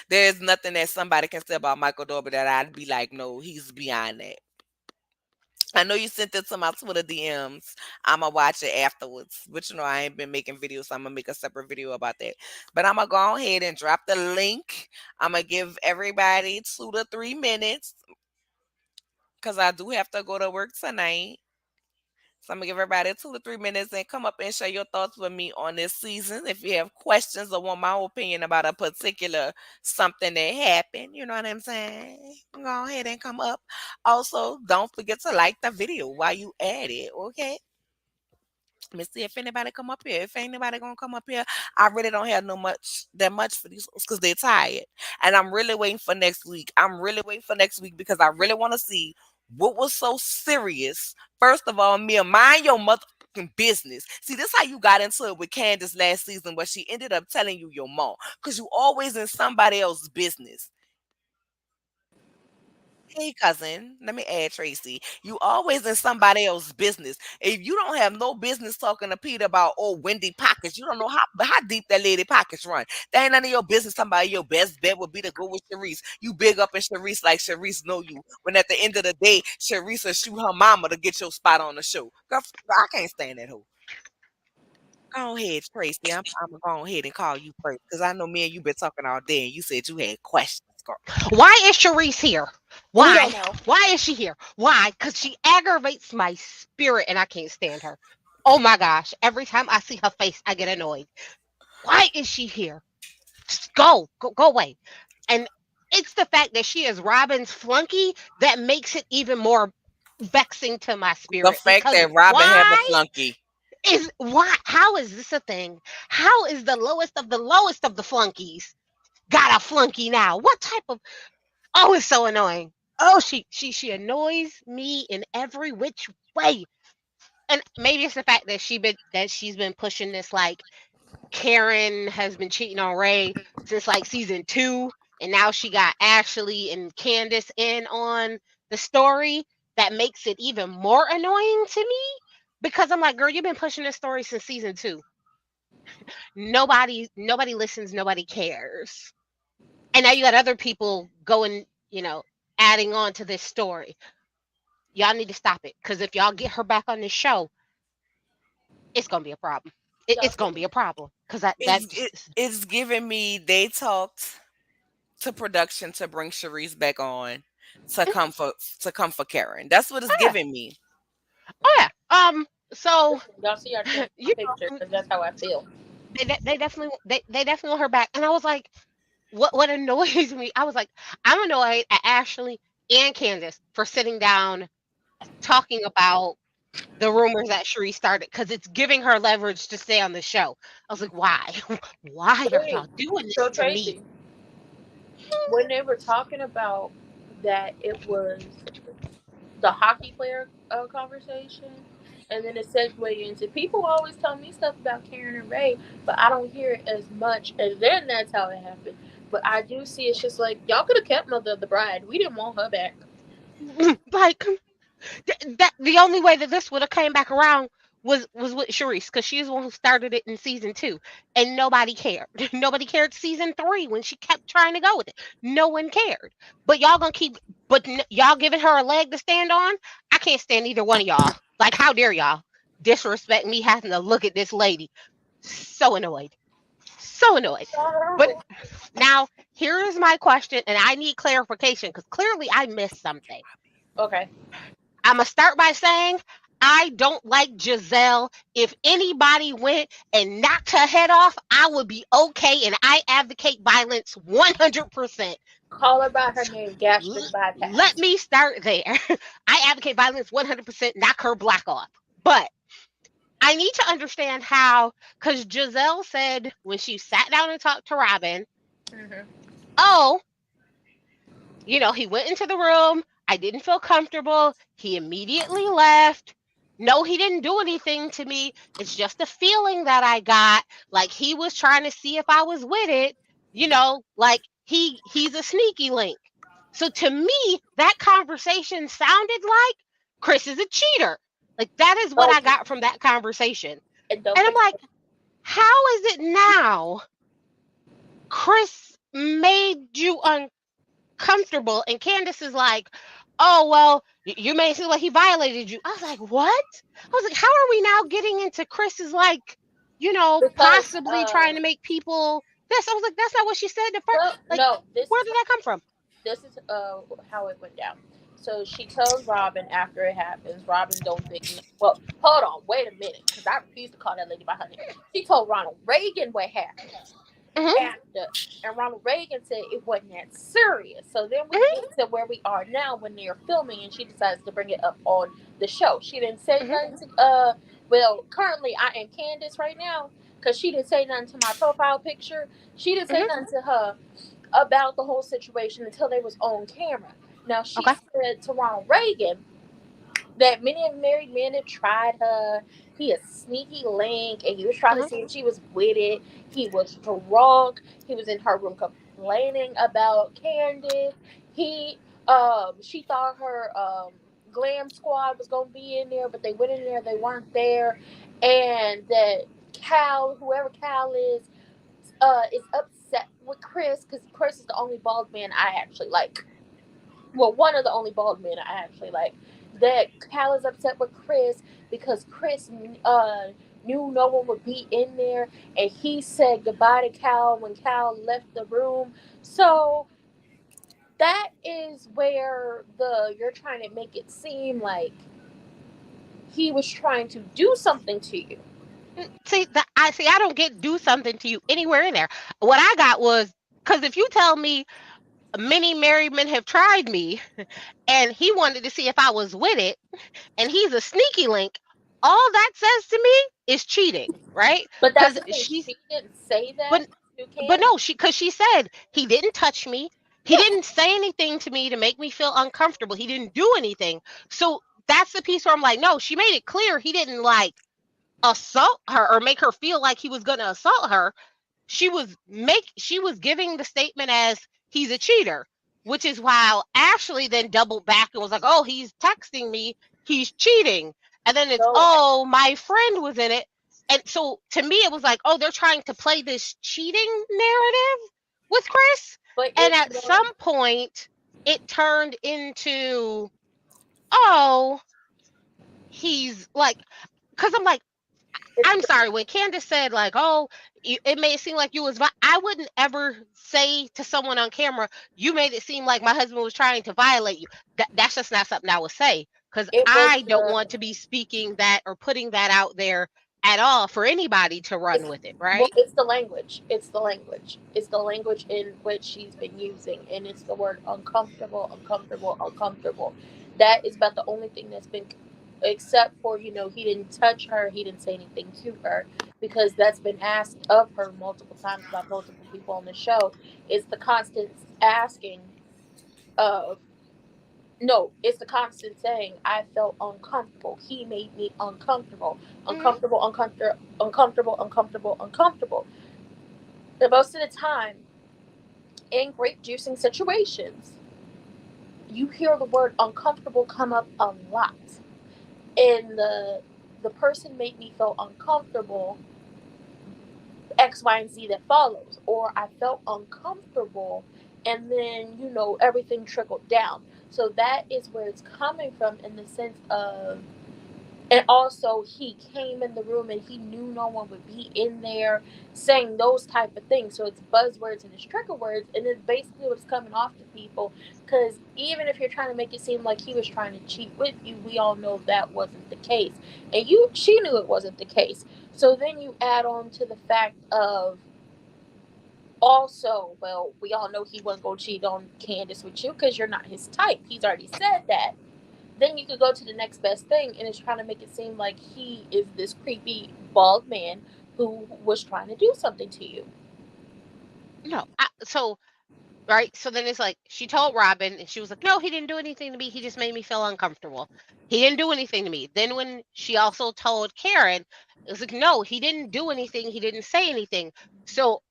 there's nothing that somebody can say about Michael Dorber that I'd be like, no, he's beyond that. I know you sent it to my Twitter DMs. I'ma watch it afterwards. But I ain't been making videos, so I'm gonna make a separate video about that. But I'm gonna go ahead and drop the link. I'm gonna give everybody 2 to 3 minutes because I do have to go to work tonight. So I'm gonna give everybody 2 to 3 minutes and come up and share your thoughts with me on this season. If you have questions or want my opinion about a particular something that happened, you know what I'm saying? Go ahead and come up. Also, don't forget to like the video while you at it, okay? Let me see if anybody come up here. If ain't anybody gonna come up here, I really don't have that much for these because they're tired. And I'm really waiting for next week. I'm really waiting for next week because I really want to see what was so serious. First of all, Mia, mind your motherfucking business. See, this how you got into it with Candace last season, where she ended up telling you your mom because you always in somebody else's business. Hey, cousin, let me add Tracy. You always in somebody else's business. If you don't have no business talking to Peter about Wendy pockets, you don't know how deep that lady pockets run. That ain't none of your business. Somebody your best bet would be to go with Sharice. You big up in Sharice like Sharice know you. When at the end of the day, Sharice will shoot her mama to get your spot on the show. Girl, I can't stand that hoe. Go ahead, Tracy. I'm gonna go ahead and call you first because I know me and you been talking all day, and you said you had questions, girl. Why is Sharice here? We Why? don't know. Why is she here? Why? Because she aggravates my spirit and I can't stand her. Oh my gosh. Every time I see her face, I get annoyed. Why is she here? Just go away. And it's the fact that she is Robin's flunky that makes it even more vexing to my The spirit. fact Because that Robin have a why flunky. how is this a thing? How is the lowest of the flunkies got a flunky now? What type of Oh, it's so annoying. Oh, she annoys me in every which way. And maybe it's the fact that she's been pushing this, like, Karen has been cheating on Ray since like season 2, and now she got Ashley and Candace in on the story. That makes it even more annoying to me, because I'm like, girl, you've been pushing this story since season 2. Nobody listens, nobody cares. And now you got other people going, adding on to this story. Y'all need to stop it, because if y'all get her back on this show, it's gonna be a problem. It's Y'all gonna think be a problem, because that It's it's giving me they talked to production to bring Sharice back on to come for Karen. That's what it's oh yeah, giving me. oh yeah. So listen, y'all see our change my you picture because that's how I feel. they definitely want her back, and I was like, what annoys me? I was like, I'm annoyed at Ashley and Candace for sitting down talking about the rumors that Cherie started, because it's giving her leverage to stay on the show. I was like, why? Why are Wait, y'all doing this so to me? Tracy, when they were talking about that, it was the hockey player conversation, and then it segued into people always tell me stuff about Karen and Ray, but I don't hear it as much. And then that's how it happened. But I do see it's just like y'all could have kept Mother of the Bride. We didn't want her back. Like, that the only way that this would have came back around was with Sharice, because she's the one who started it in season 2, and nobody cared. Nobody cared season 3 when she kept trying to go with it. No one cared. But y'all gonna keep, y'all giving her a leg to stand on. I can't stand either one of y'all. Like, how dare y'all disrespect me having to look at this lady? So annoyed. So annoyed. But now here is my question, and I need clarification, because clearly I missed something. Okay. I'm gonna start by saying I don't like Giselle. If anybody went and knocked her head off, I would be okay, and I advocate violence 100%. Call her by her name, gastric Let bypass. me start there. I advocate violence 100%, knock her black off. But I need to understand how, because Giselle said when she sat down and talked to Robin, Hmm. oh, he went into the room. I didn't feel comfortable. He immediately left. No, he didn't do anything to me. It's just a feeling that I got. Like he was trying to see if I was with it. Like he's a sneaky link. So to me, that conversation sounded like Chris is a cheater. Like that is what I Okay. got from that conversation. And don't And I'm forget. like, how is it now Chris made you comfortable, and Candace is like, oh well, you made it seem like he violated you. I was like, what? I was like, how are we now getting into Chris is like, Because possibly trying to make people this? I was like, that's not what she said the first. well, Like, no, this where is did that come from? how it went down. So she tells Robin after it happens. Robin don't think. Well, hold on, wait a minute, because I refuse to call that lady by her name. She told Ronald Reagan what happened Hmm. after, and Ronald Reagan said it wasn't that serious. So then we Hmm. get to where we are now when they're filming, and she decides to bring it up on the show. She didn't say Hmm. nothing. Well, currently I am Candace right now because she didn't say nothing to my profile picture. She didn't say Hmm. nothing to her about the whole situation until they was on camera. Now she Okay. said to Ronald Reagan that many married men have tried her. He a sneaky link, and he was trying to Hmm. see if she was with it. He was drunk. He was in her room complaining about Candace. He she thought her glam squad was gonna be in there, but they went in there, they weren't there, and that Cal, whoever Cal is upset with Chris because Chris is the only bald man I actually like. Well, one of the only bald men I actually like. That Cal is upset with Chris because Chris knew no one would be in there, and he said goodbye to Cal when Cal left the room. So that is where the you're trying to make it seem like he was trying to do something to you. See that I see. I don't get do something to you anywhere in there. What I got was, because if you tell me many married men have tried me, and he wanted to see if I was with it, and he's a sneaky link, all that says to me is cheating, right? But that's Because the thing. She didn't say that but to but Candace. no, because she said he didn't touch me. He didn't say anything to me to make me feel uncomfortable. He didn't do anything. So that's the piece where I'm like, no, she made it clear he didn't like assault her or make her feel like he was going to assault her. She was giving the statement as he's a cheater, which is why Ashley then doubled back and was like, "Oh, he's texting me, he's cheating." And then it's, No, "Oh, my friend was in it." And so to me it was like, "Oh, they're trying to play this cheating narrative with Chris." but And it's at more. some point it turned into, "Oh, he's like," cuz I'm like, It's I'm sorry, when Candace said like, "Oh, it made it seem like you was," I wouldn't ever say to someone on camera, "You made it seem like my husband was trying to violate you." That's just not something I would say because it was I don't the want to be speaking that or putting that out there at all for anybody to run it's with it, well, right? it's the language. It's the language. It's the language in which she's been using, and it's the word uncomfortable, uncomfortable, uncomfortable. That is about the only thing that's been, except for he didn't touch her, he didn't say anything to her, because that's been asked of her multiple times by multiple people on the show. It's the constant asking of no, it's the constant saying, I felt uncomfortable. He made me uncomfortable. Hmm. Uncomfortable, uncomfortable, uncomfortable, uncomfortable, uncomfortable. And most of the time, in grape juicing situations, you hear the word uncomfortable come up a lot. And the person made me feel uncomfortable, X, Y, and Z that follows. Or I felt uncomfortable, and then, everything trickled down. So that is where it's coming from, in the sense of, and also he came in the room and he knew no one would be in there, saying those type of things. So it's buzzwords and it's trigger words, and it's basically what's coming off to people. Because even if you're trying to make it seem like he was trying to cheat with you, we all know that wasn't the case, and she knew it wasn't the case. So then you add on to the fact of, also, well, we all know he wasn't going to cheat on Candace with you because you're not his type. He's already said that. Then you could go to the next best thing, and it's trying to make it seem like he is this creepy bald man who was trying to do something to you. No, so right? So then it's like she told Robin, and she was like, "No, he didn't do anything to me. He just made me feel uncomfortable. He didn't do anything to me." Then when she also told Karen, it was like, "No, he didn't do anything. He didn't say anything." So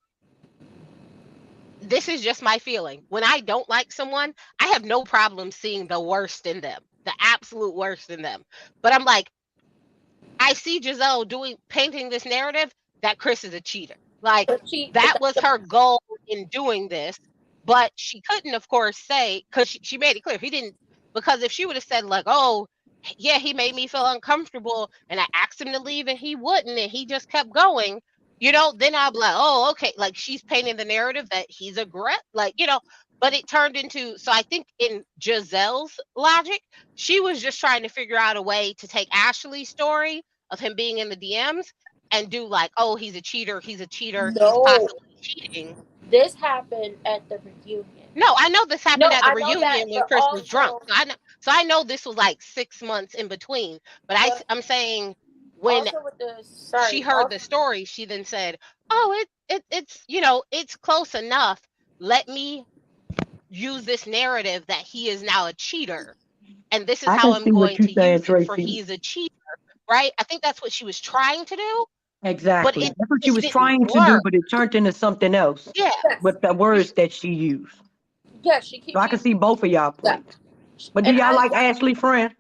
this is just my feeling. When I don't like someone, I have no problem seeing the worst in them, the absolute worst in them. But I'm like, I see Giselle painting this narrative that Chris is a cheater. Like But that that's was her goal in doing this, but she couldn't, of course, say because she made it clear he didn't. Because if she would have said like, "Oh, yeah, he made me feel uncomfortable," and I asked him to leave and he wouldn't, and he just kept going, then I'll be like, "Oh, okay." Like she's painting the narrative that he's a like. But it turned into so I think in Giselle's logic, she was just trying to figure out a way to take Ashley's story of him being in the DMs and do like, "Oh, he's a cheater, he's no. possibly cheating." This happened at the reunion. No, I know this happened No, at the I know that, reunion when but Chris was drunk. also, So I know this was like 6 months in between. But but I'm saying when also with the she sorry, heard also the story, she then said, "Oh, it's it's close enough. Let me use this narrative that he is now a cheater, and this is I how can I'm see what going you're to saying, use it for Tracy. he's a cheater." Right? I think that's what she was trying to do, but Exactly. it That's what she just was didn't trying to do, work. but it turned into something else Yeah. yes, with the words that she used. yes, So I can she see both of y'all yeah, points. But do and y'all I like Ashley Friend?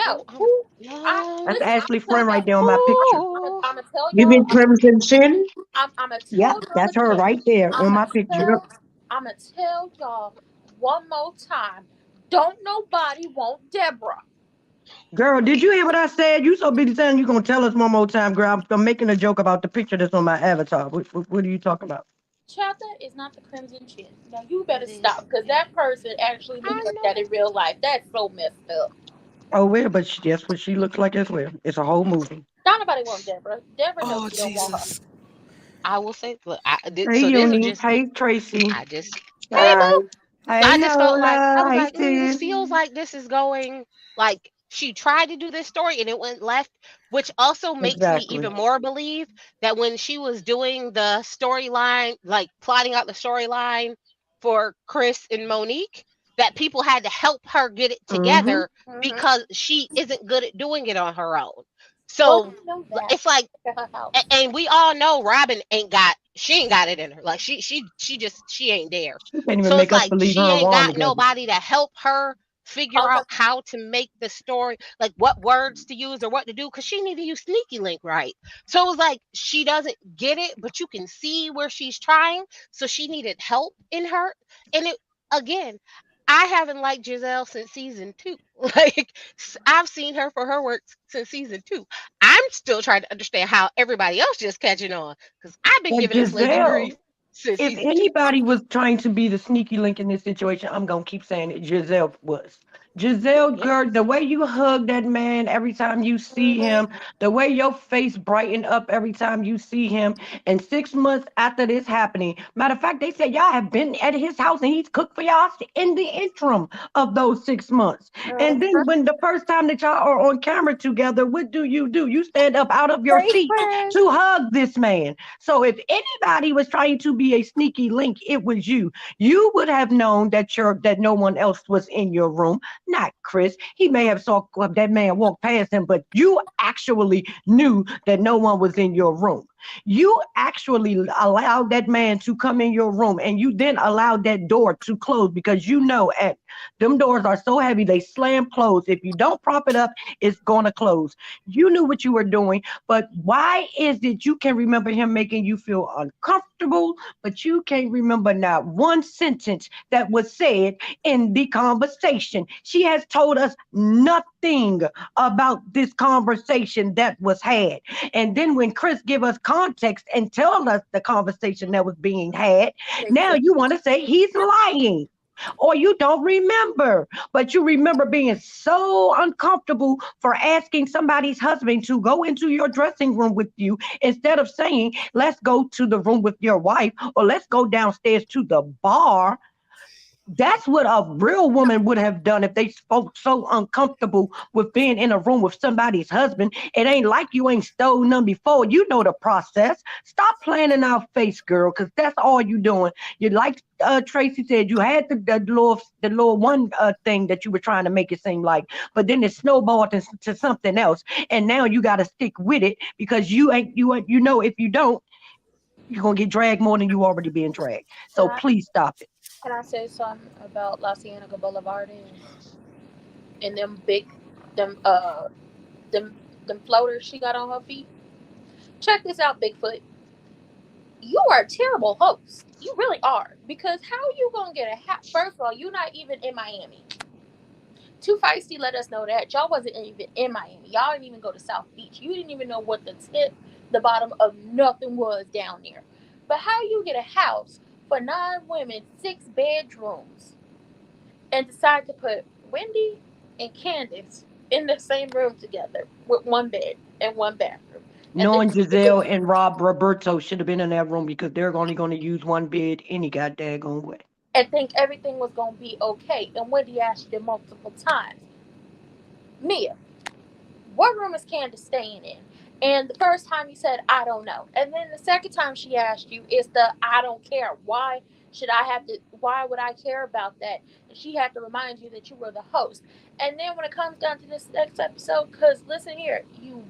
Oh, no who I That's listen. I'm Ashley gonna Friend tell right y'all. there on my picture. oh. I'm gonna tell You y'all. mean Crimson Chin? I'm gonna Yep, tell y'all that's her again. right there I'm on gonna my picture. Yep. tell. I'm gonna tell y'all one more time. Don't nobody want Deborah. Girl, did you hear what I said? You so busy saying you gonna tell us one more time, girl. I'm making a joke about the picture that's on my avatar. What are you talking about? Child, that is not the Crimson Chin. Now you It better is. stop, because that person actually looks I like that know. in real life. That's so messed up. Oh, well, but that's what she looks like as well. It's a whole movie. Not nobody want Deborah. Deborah knows Oh, she don't want her. Jesus. I will say, look, Hey, so this was Uni. just me. Hey, Tracy. I just, hey, Hi. boo. Hey, I just felt like, I Nola. was Hey, like, this sis. feels like this is going, like, she tried to do this story and it went left, which also makes me Exactly. even more believe that when she was doing the storyline, like plotting out the storyline for Chris and Monique, that people had to help her get it Mm-hmm. together Mm-hmm. because she isn't good at doing it on her own. Well, So I know that. it's like, At her house. and we all know Robin ain't got it in her. Like she ain't there. She can't even So it's make us like believe she her and ain't Juan got together. nobody to help her figure Oh, out how to make the story, like what words to use or what to do, because she need to use sneaky link right. So it was like she doesn't get it, but you can see where she's trying. So she needed help in her. And it, again, I haven't liked Giselle since season two. Like, I've seen her for her work since season two. I'm still trying to understand how everybody else just catching on, because I've been And giving this lady Giselle, grief since if season two. anybody was trying to be the sneaky link in this situation, I'm gonna keep saying it. Giselle was. Giselle, girl, the Yes. way you hug that man every time you see mm-hmm. him, the way your face brighten up every time you see him, and 6 months after this happening, matter of fact, they said y'all have been at his house and he's cooked for y'all in the interim of those 6 months. And Mm-hmm. then when the first time that y'all are on camera together, what do? You stand up out of your Great seat friends. to hug this man. So if anybody was trying to be a sneaky link, it was you. You would have known that no one else was in your room, not Chris. He may have saw that man walk past him, but you actually knew that no one was in your room. You actually allowed that man to come in your room, and you then allowed that door to close because you know at them doors are so heavy they slam closed. If you don't prop it up, it's gonna close. You knew what you were doing, but why is it you can remember him making you feel uncomfortable, but you can't remember not one sentence that was said in the conversation? She has told us nothing about this conversation that was had. And then when Chris give us context and tell us the conversation that was being had, now Exactly. you want to say he's lying or you don't remember, but you remember being so uncomfortable for asking somebody's husband to go into your dressing room with you instead of saying, let's go to the room with your wife or let's go downstairs to the bar. That's what a real woman would have done if they spoke so uncomfortable with being in a room with somebody's husband. It ain't like you ain't stole none before. You know the process. Stop playing in our face, girl, because that's all you doing. You like Tracy said, you had the little one thing that you were trying to make it seem like, but then it snowballed to something else, and now you got to stick with it because you know if you don't, you're gonna get dragged more than you already being dragged. Can So I please stop it. can I say something about La Cienega Boulevard and them big them them them floaters she got on her feet? Check this out, Bigfoot. You are a terrible host. You really are. Because how you gonna get a hat? First of all, you're not even in Miami. Too Feisty let us know that y'all wasn't even in Miami. Y'all didn't even go to South Beach. You didn't even know what the bottom of nothing was down there. But how you get a house for 9 women, 6 bedrooms, and decide to put Wendy and Candace in the same room together with one bed and one bathroom, and then Knowing Giselle and Rob Roberto should have been in that room because they're only going to use one bed any goddamn way. and think everything was gonna be okay. And Wendy asked you multiple times, Mia, what room is Candace staying in? And the first time you said, I don't know. And then the second time she asked you is the I don't care. Why would I care about that? And she had to remind you that you were the host. And then when it comes down to this next episode, because listen here, you,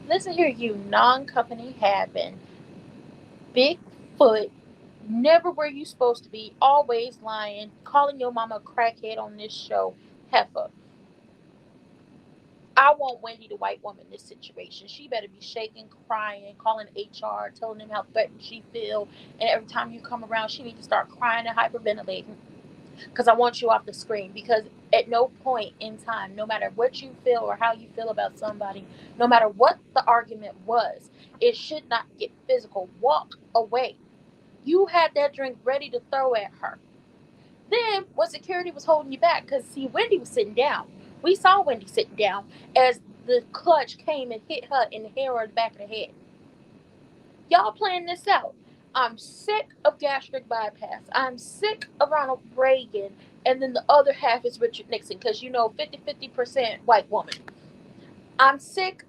listen here, you non company having, Bigfoot, never where you supposed to be, always lying, calling your mama a crackhead on this show, heifer. I want Wendy, the white woman, in this situation. She better be shaking, crying, calling HR, telling them how threatened she feel. And every time you come around, she needs to start crying and hyperventilating. Because I want you off the screen. Because at no point in time, no matter what you feel or how you feel about somebody, no matter what the argument was, it should not get physical. Walk away. You had that drink ready to throw at her. Then, when security was holding you back, because see, Wendy was sitting down. We saw Wendy sitting down as the clutch came and hit her in the hair or the back of the head. Y'all playing this out. I'm sick of gastric bypass. I'm sick of Ronald Reagan. And then the other half is Richard Nixon, because you know 50-50% white woman. I'm sick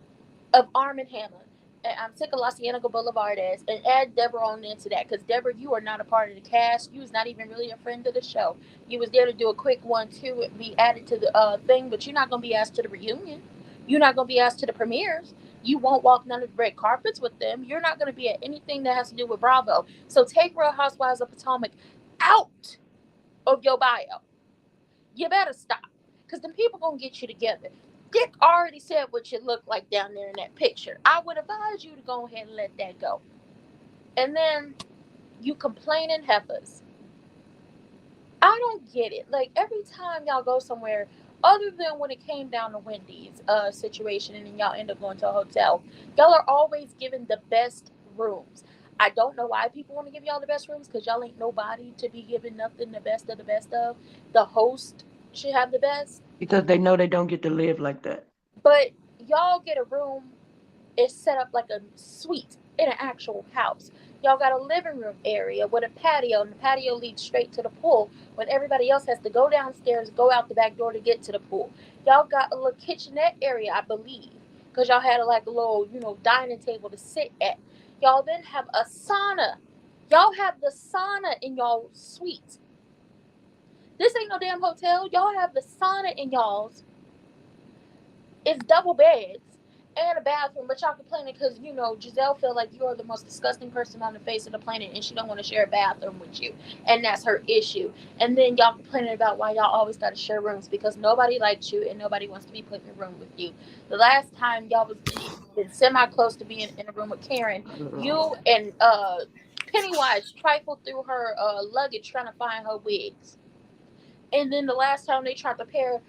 of Arm& Hammer. And I'm sick of La Cienega Boulevard as, and add Deborah on into that, because Deborah, you are not a part of the cast. You was not even really a friend of the show. You was there to do a quick one to be added to the thing, but you're not gonna be asked to the reunion. You're not gonna be asked to the premieres. You won't walk none of the red carpets with them. You're not gonna be at anything that has to do with Bravo. So take Real Housewives of Potomac out of your bio. You better stop, because the people gonna get you together. Dick already said what you look like down there in that picture. I would advise you to go ahead and let that go. And then you complaining heifers. I don't get it. Like every time y'all go somewhere, other than when it came down to Wendy's situation, and then y'all end up going to a hotel, y'all are always given the best rooms. I don't know why people want to give y'all the best rooms, because y'all ain't nobody to be giving nothing the best of the best of. The host should have the best. Because they know they don't get to live like that. But y'all get a room, it's set up like a suite in an actual house. Y'all got a living room area with a patio, and the patio leads straight to the pool when everybody else has to go downstairs, go out the back door to get to the pool. Y'all got a little kitchenette area, I believe, because y'all had like a little, dining table to sit at. Y'all then have a sauna. Y'all have the sauna in y'all suite. This ain't no damn hotel. Y'all have the sauna in y'all's. It's double beds and a bathroom, but y'all complaining because Giselle feel like you're the most disgusting person on the face of the planet, and she don't want to share a bathroom with you, and that's her issue. And then y'all complaining about why y'all always got to share rooms, because nobody likes you and nobody wants to be put in a room with you. The last time y'all was been semi close to being in a room with Karen, you and Pennywise trifled through her luggage trying to find her wigs. And then the last time they tried to pair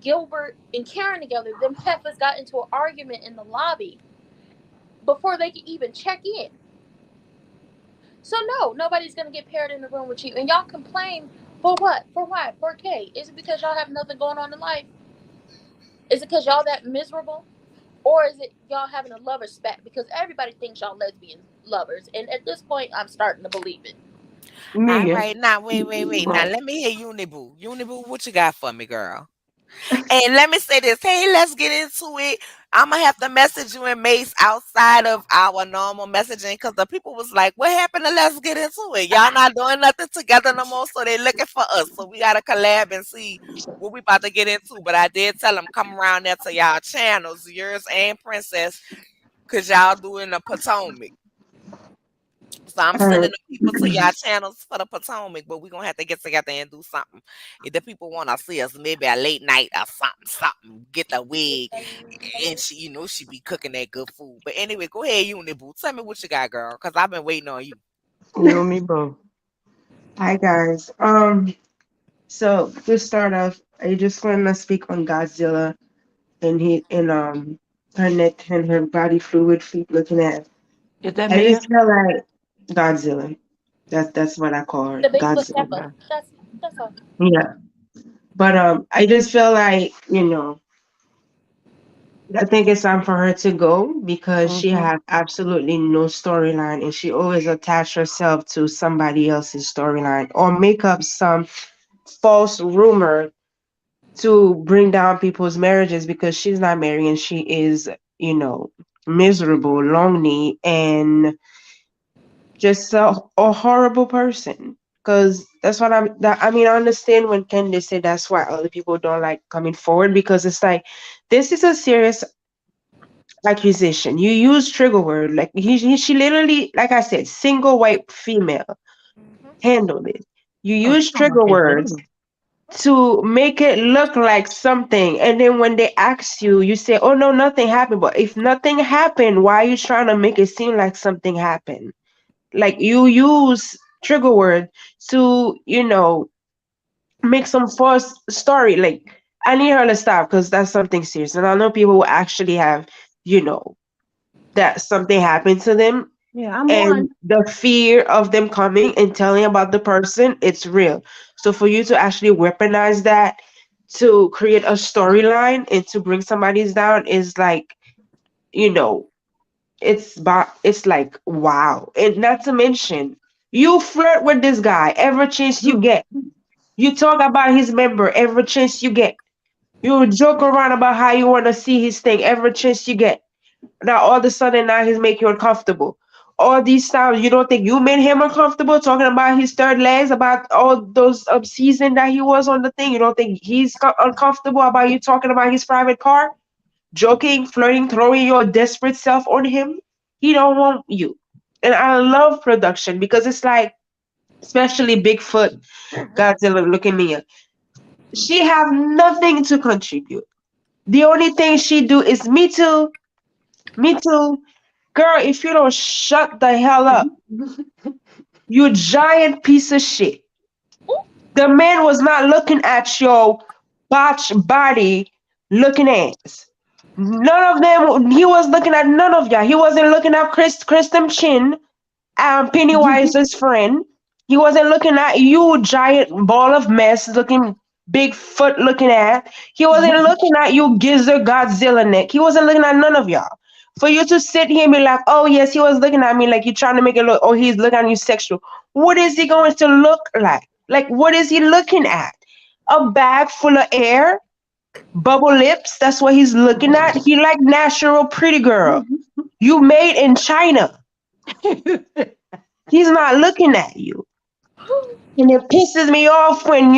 Gilbert and Karen together, them heifers got into an argument in the lobby before they could even check in. So no, nobody's gonna get paired in the room with you. And y'all complain for what? For why? For K? Is it because y'all have nothing going on in life? Is it because y'all that miserable? Or is it y'all having a lover spat? Because everybody thinks y'all lesbian lovers. And at this point, I'm starting to believe it. All Megan, right, now wait. Now right. let me hear Uniboo. Uniboo, what you got for me, girl? And let me say this. Hey, let's get into it. I'm gonna have to message you and Mace outside of our normal messaging, because the people was like, "What happened to Let's Get Into It? Y'all not doing nothing together no more." So they looking for us. So we gotta collab and see what we about to get into. But I did tell them come around there to y'all channels, yours and Princess, cause y'all doing the Potomac. So I'm All right. sending the people to y'all channels for the Potomac, but we're gonna have to get together and do something. If the people wanna see us, maybe a late night or something. Get the wig, and she be cooking that good food. But anyway, go ahead, Uniboo. Tell me what you got, girl, because I've been waiting on you. You and me both. Hi guys. So to start off, I just want to speak on Godzilla and her neck and her body fluid feet looking at. Is that I Mia? just feel like Godzilla. That's what I call her, The Bigfoot Godzilla. heifer. Okay. That's all. Yeah. But I just feel like I think it's time for her to go because she Mm-hmm. had absolutely no storyline and she always attached herself to somebody else's storyline or make up some false rumor to bring down people's marriages because she's not married and she is, you know, miserable, lonely, and just a horrible person. Because that's what I mean, I understand when Candace said that's why other people don't like coming forward because it's like, this is a serious accusation. You use trigger word. Like, she literally, like I said, single white female handled it. You Oh, she use don't trigger like his words name. to make it look like something. And then when they ask you, you say, oh no, nothing happened. But if nothing happened, why are you trying to make it seem like something happened? Like you use trigger word to, make some false story. Like I need her to stop because that's something serious. And I know people who actually have, you know, that something happened to them Yeah, I'm and one. the fear of them coming and telling about the person, it's real. So for you to actually weaponize that to create a storyline and to bring somebody's down is like, you know, it's like wow. And not to mention, you flirt with this guy every chance you get. You talk about his member every chance you get. You joke around about how you want to see his thing every chance you get. Now all of a sudden now he's making you uncomfortable. All these times you don't think you made him uncomfortable talking about his third legs, about all those season that he was on the thing. You don't think he's uncomfortable about you talking about his private car, joking, flirting, throwing your desperate self on him. He don't want you. And I love production because it's like, especially Bigfoot, Godzilla, look at me. She have nothing to contribute. The only thing she do is me too, me too. Girl, if you don't shut the hell up, you giant piece of shit. The man was not looking at your botched body looking ass. None of them, he was looking at none of y'all. He wasn't looking at Kristen Chin, Pennywise's friend. He wasn't looking at you, giant ball of mess looking, Bigfoot looking at. He wasn't looking at you, Gizzard Godzilla neck. He wasn't looking at none of y'all. For you to sit here and be like, oh, yes, he was looking at me like you're trying to make it look, oh, he's looking at you sexual. What is he going to look like? Like, what is he looking at? A bag full of air? Bubble lips? That's what he's looking at? He like natural pretty girl. You made in China. He's not looking at you. And it pisses me off when,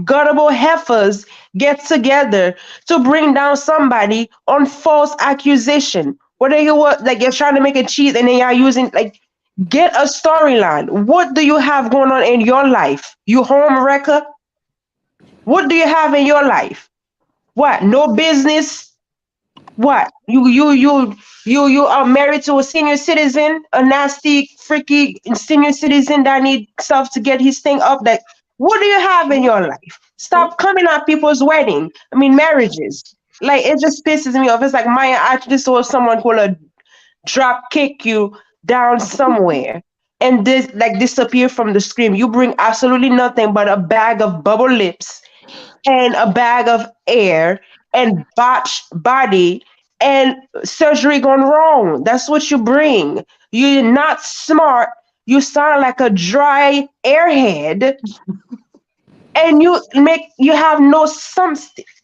guttural heifers get together to bring down somebody on false accusation. Whether you what like you're trying to make a cheat and then you're using like get a storyline. What do you have going on in your life? You home wrecker? What do you have in your life? What? No business? What? You are married to a senior citizen, a nasty, freaky senior citizen that need stuff to get his thing up. That what do you have in your life? Stop coming at people's wedding. I mean marriages. Like it just pisses me off. It's like Maya, I just saw someone who will drop kick you down somewhere and this like disappear from the screen. You bring absolutely nothing but a bag of bubble lips and a bag of air and botched body and surgery gone wrong. That's what you bring. You're not smart. You sound like a dry airhead, and you have no some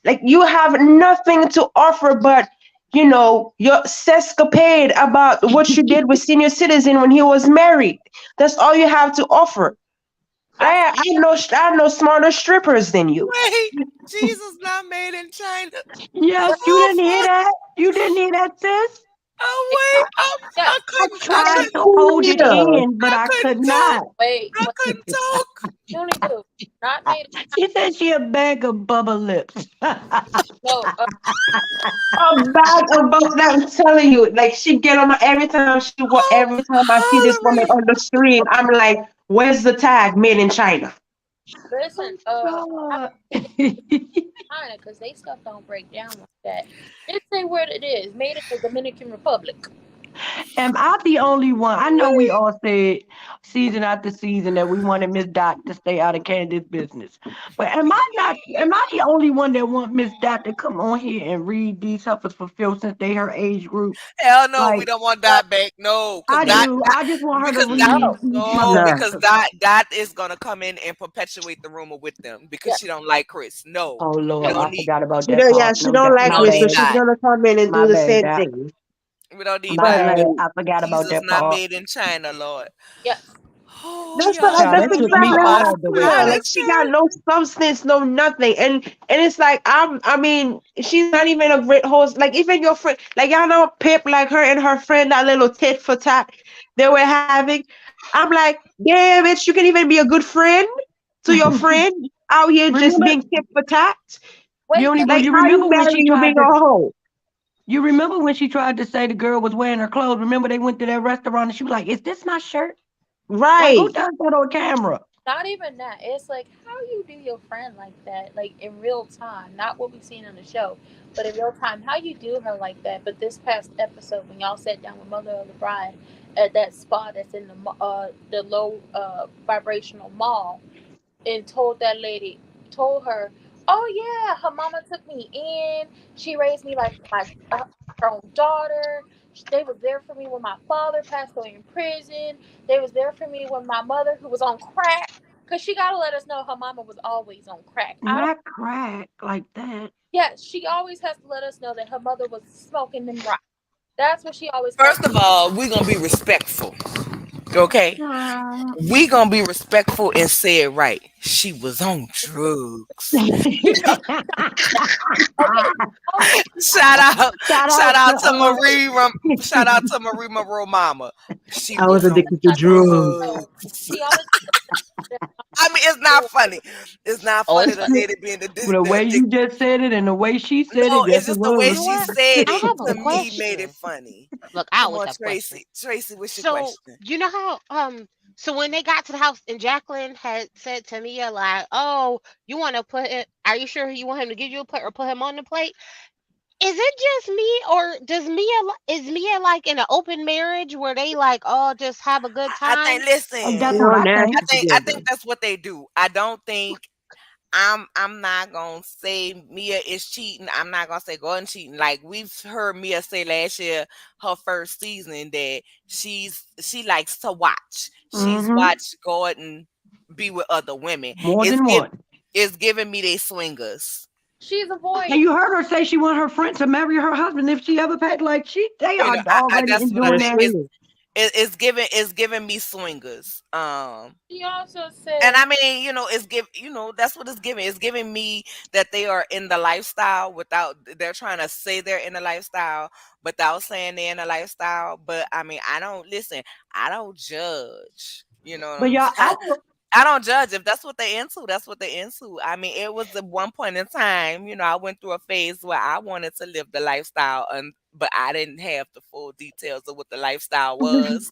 like you have nothing to offer but your sescapade about what you did with senior citizen when he was married. That's all you have to offer. I I know smarter strippers than you. Wait, Jesus not made in China. Yes, you Oh, didn't hear fuck. that? You didn't hear that, sis? Oh, wait. yes. I I tried couldn't, to hold it Hallelujah. in, but I I could couldn't talk. not. I Wait. couldn't talk. You only do not made. She said she a bag of bubble lips. No. A bag of bucks that I'm telling you, like she get on my Oh, every time I see this woman hollering. on the stream, I'm like, where's the tag made in China? Listen. I God. China because they stuff don't break down like that. Just say where it is. Made in the Dominican Republic. Am I the only one? I know we Wait. all said season after season that we wanted Miss Dot to stay out of Candace's business. But am I the only one that want Miss Dot to come on here and read these heifers for filth since they her age group? Hell no, we Like don't want No. that back. No, I do. I just want her to because read No. these no, mother Nah. because heifers. that is gonna come in and perpetuate the rumor with them because Yeah. she don't like Chris. No, Oh we Lord, Yeah. don't I need forgot about She that don't, yeah, part. she No, don't that we like my don't Chris, so need bad. she's that. gonna come in and My do the bad. same That thing. We don't need my But that. bad. I forgot about Jesus that not part. made in China, Lord. Yes. Oh, that's what y'all, Child, that's that y'all took know me exactly how I all the way I'm feel. back. Like she got no substance, no nothing. And it's like I mean, she's not even a great host. Like even your friend, like y'all know Pip, like her and her friend, that little tit for tat they were having. I'm like, damn bitch, you can even be a good friend to your friend out here just Remember, being tit for tat. Wait. Yoni, but Like you how you remember when marry she you being tried to a hoe? you remember when she tried to say the girl was wearing her clothes? Remember they went to that restaurant and she was like, "Is this my shirt?" Like who Right. does that on camera? Not even that. It's like how you do your friend like that, like in real time. Not what we've seen on the show, but in real time. How you do her like that. But this past episode, when y'all sat down with Mother of the Bride at that spa that's in the low vibrational mall, and told her, "Oh yeah, her mama took me in. She raised me like her own daughter. They was there for me when my father passed away in prison. They was there for me when my mother, who was on crack, cause she gotta let us know her mama was always on crack. I don't. Not crack like that. Yeah, she always has to let us know that her mother was smoking them rock. That's what she always calls First me. of all, we're gonna be respectful. Okay? We gonna be respectful and say it right. She was on drugs. Okay, always Shout out, Shout shout out out to to Marie. Shout out to Marie Monroe Mama. She I was was on addicted to drugs. no. drugs. She always says I mean, it's not funny. It's not Oh, funny it's the funny. lady being the the way you addicted. just said it and the way she said it, No, yes, it's it just the way You was. know she what? said I it. have a To me, made it question. funny. Look, I Come always on, have questions. Tracy. Tracy, what's your So question? you know how so when they got to the house and Jacqueline had said to Mia like, "Oh, you want to put it? Are you sure you want him to give you a plate or put him on the plate?" Is it just me or does is Mia like in an open marriage where they like all just have a good I think. time? Listen, That's They're what all I think. nasty I together. think that's what they do. I don't think I'm not gonna say Mia is cheating. I'm not gonna say Gordon cheating. Like we've heard Mia say last year, her first season, that she likes to watch. She's Hmm. watched Gordon be with other women. More It's than give one. it's giving me they swingers. she's a And void. you heard her say she want her friend to marry her husband if she ever paid. Like they You are know, I already that's in what I They're doing think. that. swingers. It's giving me swingers. She also And said I mean, that's what it's giving. It's giving me that they are in the lifestyle without they're trying to say they're in the lifestyle without saying they're in the lifestyle. But I mean, I don't listen, I don't judge. You know what But I'm y'all, I saying? I don't judge if that's what they're into. That's what they're into. I mean, it was at one point in time, I went through a phase where I wanted to live the lifestyle, and but I didn't have the full details of what the lifestyle was.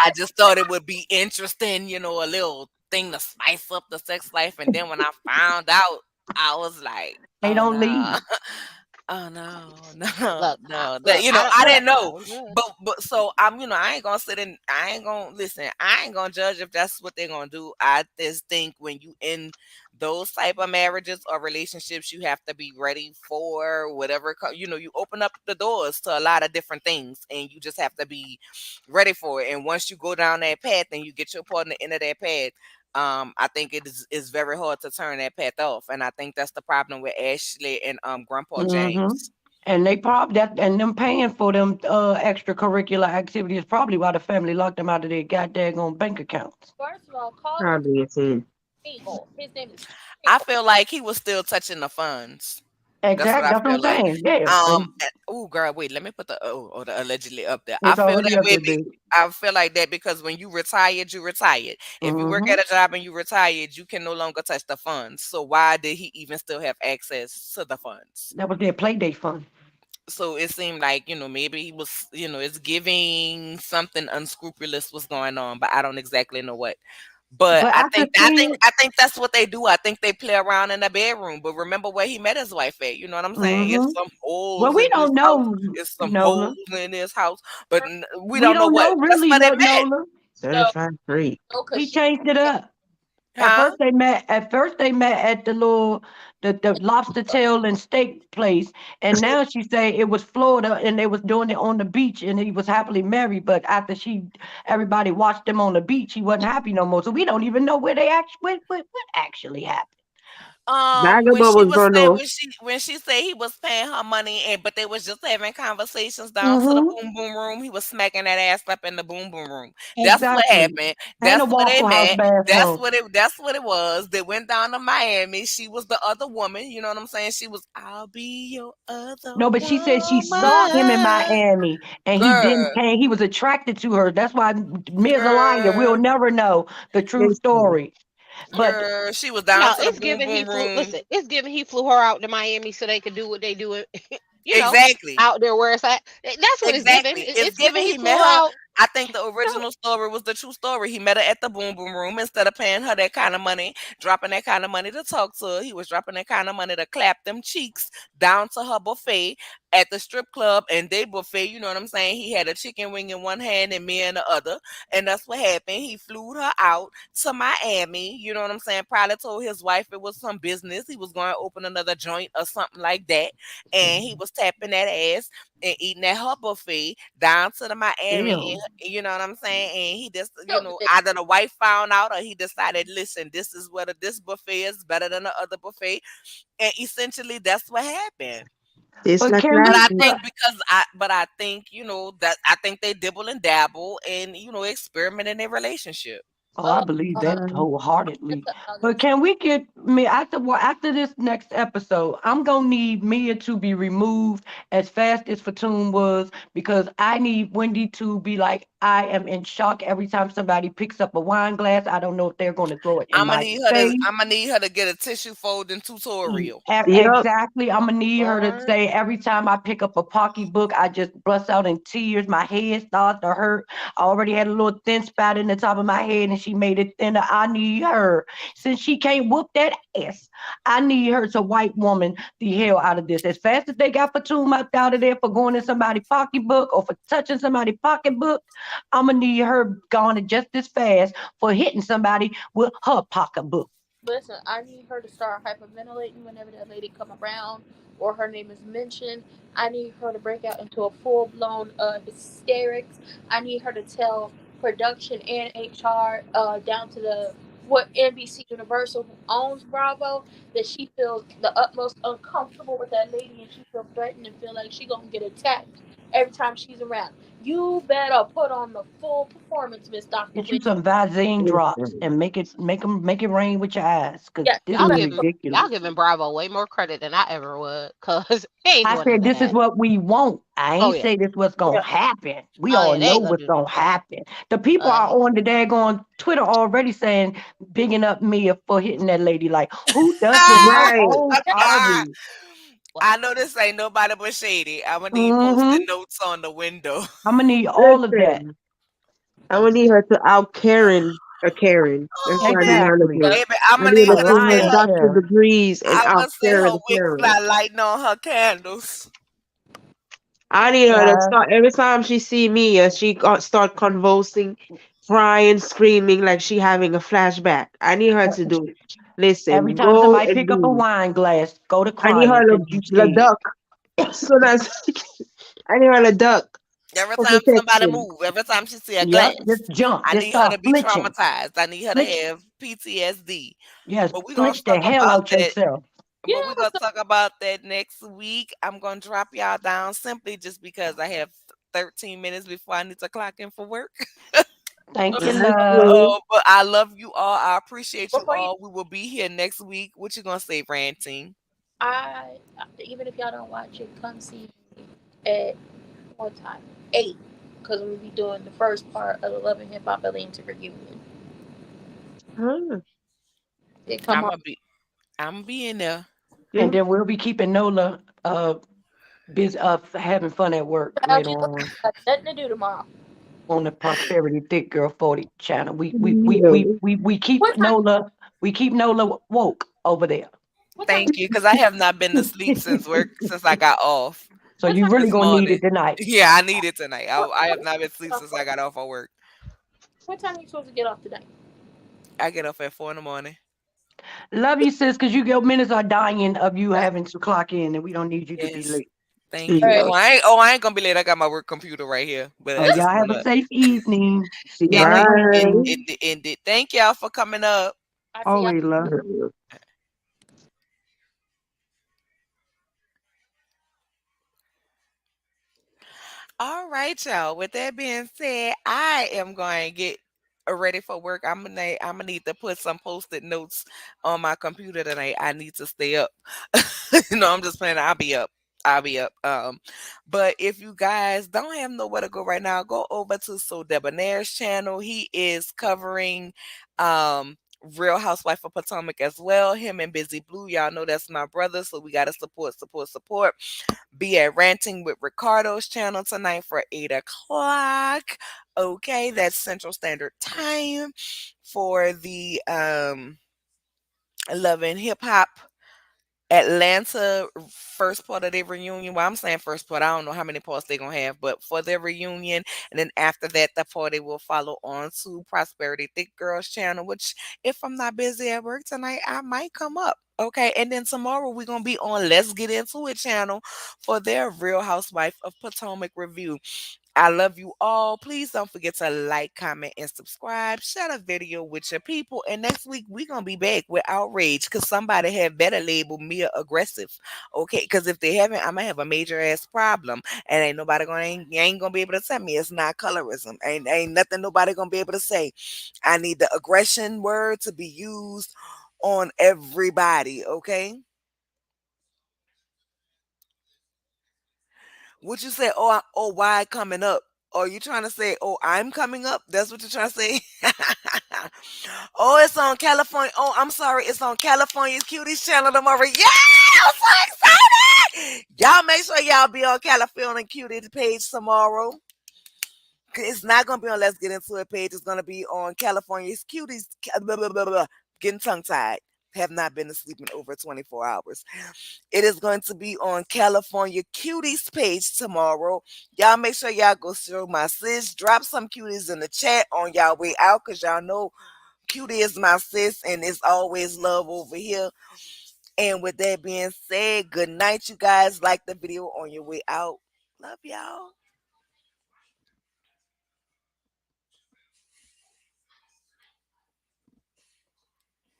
I just thought it would be interesting, a little thing to spice up the sex life. And then when I found out, I was like, they oh don't no. leave. Oh no, no, Look, no. look, I look, didn't know. we good. But so I ain't gonna sit in I ain't gonna listen, I ain't gonna judge if that's what they're gonna do. I just think when you in those type of marriages or relationships, you have to be ready for whatever you open up the doors to a lot of different things, and you just have to be ready for it. And once you go down that path and you get your partner into that path, I think it is very hard to turn that path off, and I think that's the problem with Ashley and Grandpa Hmm. James. And they probably that and them paying for them extracurricular activities probably why the family locked them out of their goddamn bank accounts. first of all, call him Probably a thing. Sable. His name is I Sable. feel like he was still touching the funds. That's what Exactly. I That's what feel I'm like. saying. Yeah. And Oh, girl, wait. Let me put the allegedly up there. I it's feel already that up way. there, baby. I feel like that because when you retired, you retired. If you work Hmm. at a job and you retired, you can no longer touch the funds. So why did he even still have access to the funds? That was their play day fund. So it seemed like maybe he was it's giving something unscrupulous was going on, but I don't exactly know what. But But I after think I think seeing, I think that's what they do. I think they play around in the bedroom. But remember where he met his wife at. You know what I'm saying? It's hmm some well, holes we in this don't house. know, It's some holes Nola. in this house. But we We don't know don't what. know That's really, where they look, met. Nola. No, Certified freak. no, because He she. changed it up. At Huh? first they met. At first they met at the lobster tail and steak place, and now she say it was Florida, and they was doing it on the beach, and he was happily married. But after everybody watched them on the beach, he wasn't happy no more. So we don't even know where they actually what actually happened. When Vagabond she was was gonna saying know. when she said he was paying her money, but they was just having conversations down to the Mm-hmm. boom boom room, he was smacking that ass up in the boom boom room. That's what Exactly. happened. Ain't a That's where they Waffle House met. That's bathroom. what it was. They went down to Miami. She was the other woman. You know what I'm saying? She was, I'll be your other No, but she said she saw him in woman. Miami and he didn't Girl, pay. He was attracted to her. That's why Mia's a liar. We'll girl, never know the true Listen, story. But girl. She was down No, to the it's boom given he boom flew. room. Listen, it's given he flew her out to Miami so they could do what they do. You know, Exactly. out there where it's at. That's what it's given. Exactly. It's It's given given he he flew met her her. out. I think the You know, original story was the true story. He met her at the boom boom room instead of paying her that kind of money, dropping that kind of money to talk to her. He was dropping that kind of money to clap them cheeks down to her buffet at the strip club and they buffet. You know what I'm saying? He had a chicken wing in one hand and me in the other. And that's what happened. He flew her out to Miami. You know what I'm saying? Probably told his wife it was some business. He was going to open another joint or something like that. And he was tapping that ass and eating at her buffet down to the Miami. still, And you know what I'm saying? And he just, Still did. either the wife found out or he decided, listen, this is what this buffet is better than the other buffet. And essentially, that's what happened. Tastes But like can But we? I lashes. But think I think, that I think they dibble and dabble and, experiment in their relationship. oh, I Uh, believe uh, that Um, wholeheartedly. that's But others. can we get me after after this next episode? I'm gonna need Mia to be removed as fast as Fatum was because I need Wendy to be like, I am in shock every time somebody picks up a wine glass. I don't know if they're gonna throw it in my face. I'm gonna need her to get a tissue folding tutorial. yep. Exactly. I'm gonna need her to Or say every time I pick up a pocketbook, I just bust out in tears. My head starts to hurt. I already had a little thin spot in the top of my head, and she made it thinner. I need her, since she can't whoop that ass. I need her to white woman the hell out of this as fast as they got Fatum out of there for going in somebody's pocketbook or for touching somebody's pocketbook. I'm gonna need her gone just as fast for hitting somebody with her pocketbook. Listen, I need her to start hyperventilating whenever that lady come around or her name is mentioned. I need her to break out into a full blown hysterics. I need her to tell production and HR down to the what NBC Universal who owns Bravo that she feels the utmost uncomfortable with that lady and she feels threatened and feel like she gonna get attacked every time she's around. You better put on the full performance, Miss Dr. Get you Wendy. some Visine drops Listen. and make it rain with your eyes, cause Yes, this you y'all is better giving put y'all ridiculous. giving Bravo way more credit than I ever would, cause he ain't I doing none said of this is that. what we want. I Oh ain't yeah, say this what's gonna yeah. happen. We oh all yeah, they know ain't gonna what's do none gonna of that. happen. The people are Honey. on the daggone Twitter already saying, bigging up Mia for hitting that lady. Like, who does this? How Right. old are we? Well, I know this ain't nobody but Shady. I'm gonna need post-it Mm-hmm. notes on the window. I'm gonna need all of that. Listen. I would need her to out Karen a Karen. That's Oh what I need man, her to Exactly. do. Yep. baby, I'm I gonna need need her A to her to bring say her lying her. doctor Karen. degrees and I'm out gonna say her Karen wick Karen. fly lighting on her candles. I need her to Yeah. start every time she see me, she start convulsing, crying, screaming like she having a flashback. I need her to do. Every Listen, time go somebody and pick up a do. wine glass, go to I need crying her because to you the scared. duck. So that's I need her to duck Every for time somebody protection. move, every time she see a Yep. glass, Just jump. I Just need her start to be flinching. traumatized. I need her to Flinch. have PTSD. Yes. But we're gonna Flinch the talk hell about out that. yourself. But we're Yeah, gonna so talk about that next week. I'm gonna drop y'all down simply just because I have 13 minutes before I need to clock in for work. Thank you, That's love. true. But I love you all. I appreciate you before you, all. We will be here next week. What you gonna say, Ranting? even if y'all don't watch it, come see me at what time? 8, because we'll be doing the first part of the Love and Hip Hop Atlanta reunion. Huh. It come I'm on. gonna be. I'm gonna be in there. And Yeah. then we'll be keeping Nola busy having fun at work Child, later she on got nothing to do tomorrow. on the Prosperity Thick Girl 40 channel. No. We keep What time? Nola woke over there. What time? Thank you, because I have not been to sleep since work since I got off So What you time? really this gonna need morning. it tonight. Yeah, I need it tonight. What, I have what, not been asleep time? since I got off of work. What time are you supposed to get off today? I get off at 4 in the morning. Love you, sis, because your minutes are dying of you Right. having to clock in, and we don't need you to be Yes. late. Thank All you. right. Yeah. Oh, I ain't gonna be late. I got my work computer right here. But Oh, I just y'all have a wanna safe evening. See y'all end at it, end, Bye. Ranking. end it, end it. Thank y'all for coming up. I see y'all. Always love. All right, y'all. With that being said, I am going to get ready for work. I'm gonna need to put some post-it notes on my computer tonight. I need to stay up. I'm just playing. I'll be up. I'll be up. But if you guys don't have nowhere to go right now, go over to So Debonair's channel. He is covering Real Housewife of Potomac as well. Him and Busy Blue. Y'all know that's my brother, so we gotta support. Be at Ranting with Ricardo's channel tonight for 8 o'clock. Okay, that's Central Standard Time for the Love and Hip Hop Atlanta first part of their reunion. Well, I'm saying first part. I don't know how many parts they're gonna have, but for their reunion, and then after that, the party will follow on to Prosperity Thick Girls channel. Which, if I'm not busy at work tonight, I might come up. Okay, and then tomorrow we're gonna be on Let's Get Into It channel for their Real Housewife of Potomac review. I love you all. Please don't forget to like, comment, and subscribe. Share the video with your people. And next week, we're going to be back with outrage because somebody had better label me aggressive. Okay? Because if they haven't, I'm going to have a major ass problem. And ain't nobody going to, ain't going to be able to tell me it's not colorism. Ain't nothing nobody going to be able to say. I need the aggression word to be used on everybody. Okay? What you say? Oh, oh, why coming up? Or you trying to say, oh, I'm coming up? That's what you're trying to say? Oh, it's on California. Oh, I'm sorry. It's on California's Cuties channel tomorrow. Yeah! I'm so excited! Y'all make sure y'all be on California Cuties page tomorrow. It's not going to be on Let's Get Into It page. It's going to be on California's Cuties. Blah, blah, blah, blah. Getting tongue tied. Have not been asleep in over 24 hours. It is going to be on California Cuties page tomorrow. Y'all make sure y'all go show my sis. Drop some cuties in the chat on y'all way out because y'all know Cutie is my sis and it's always love over here. And with that being said, good night, you guys. Like the video on your way out. Love y'all.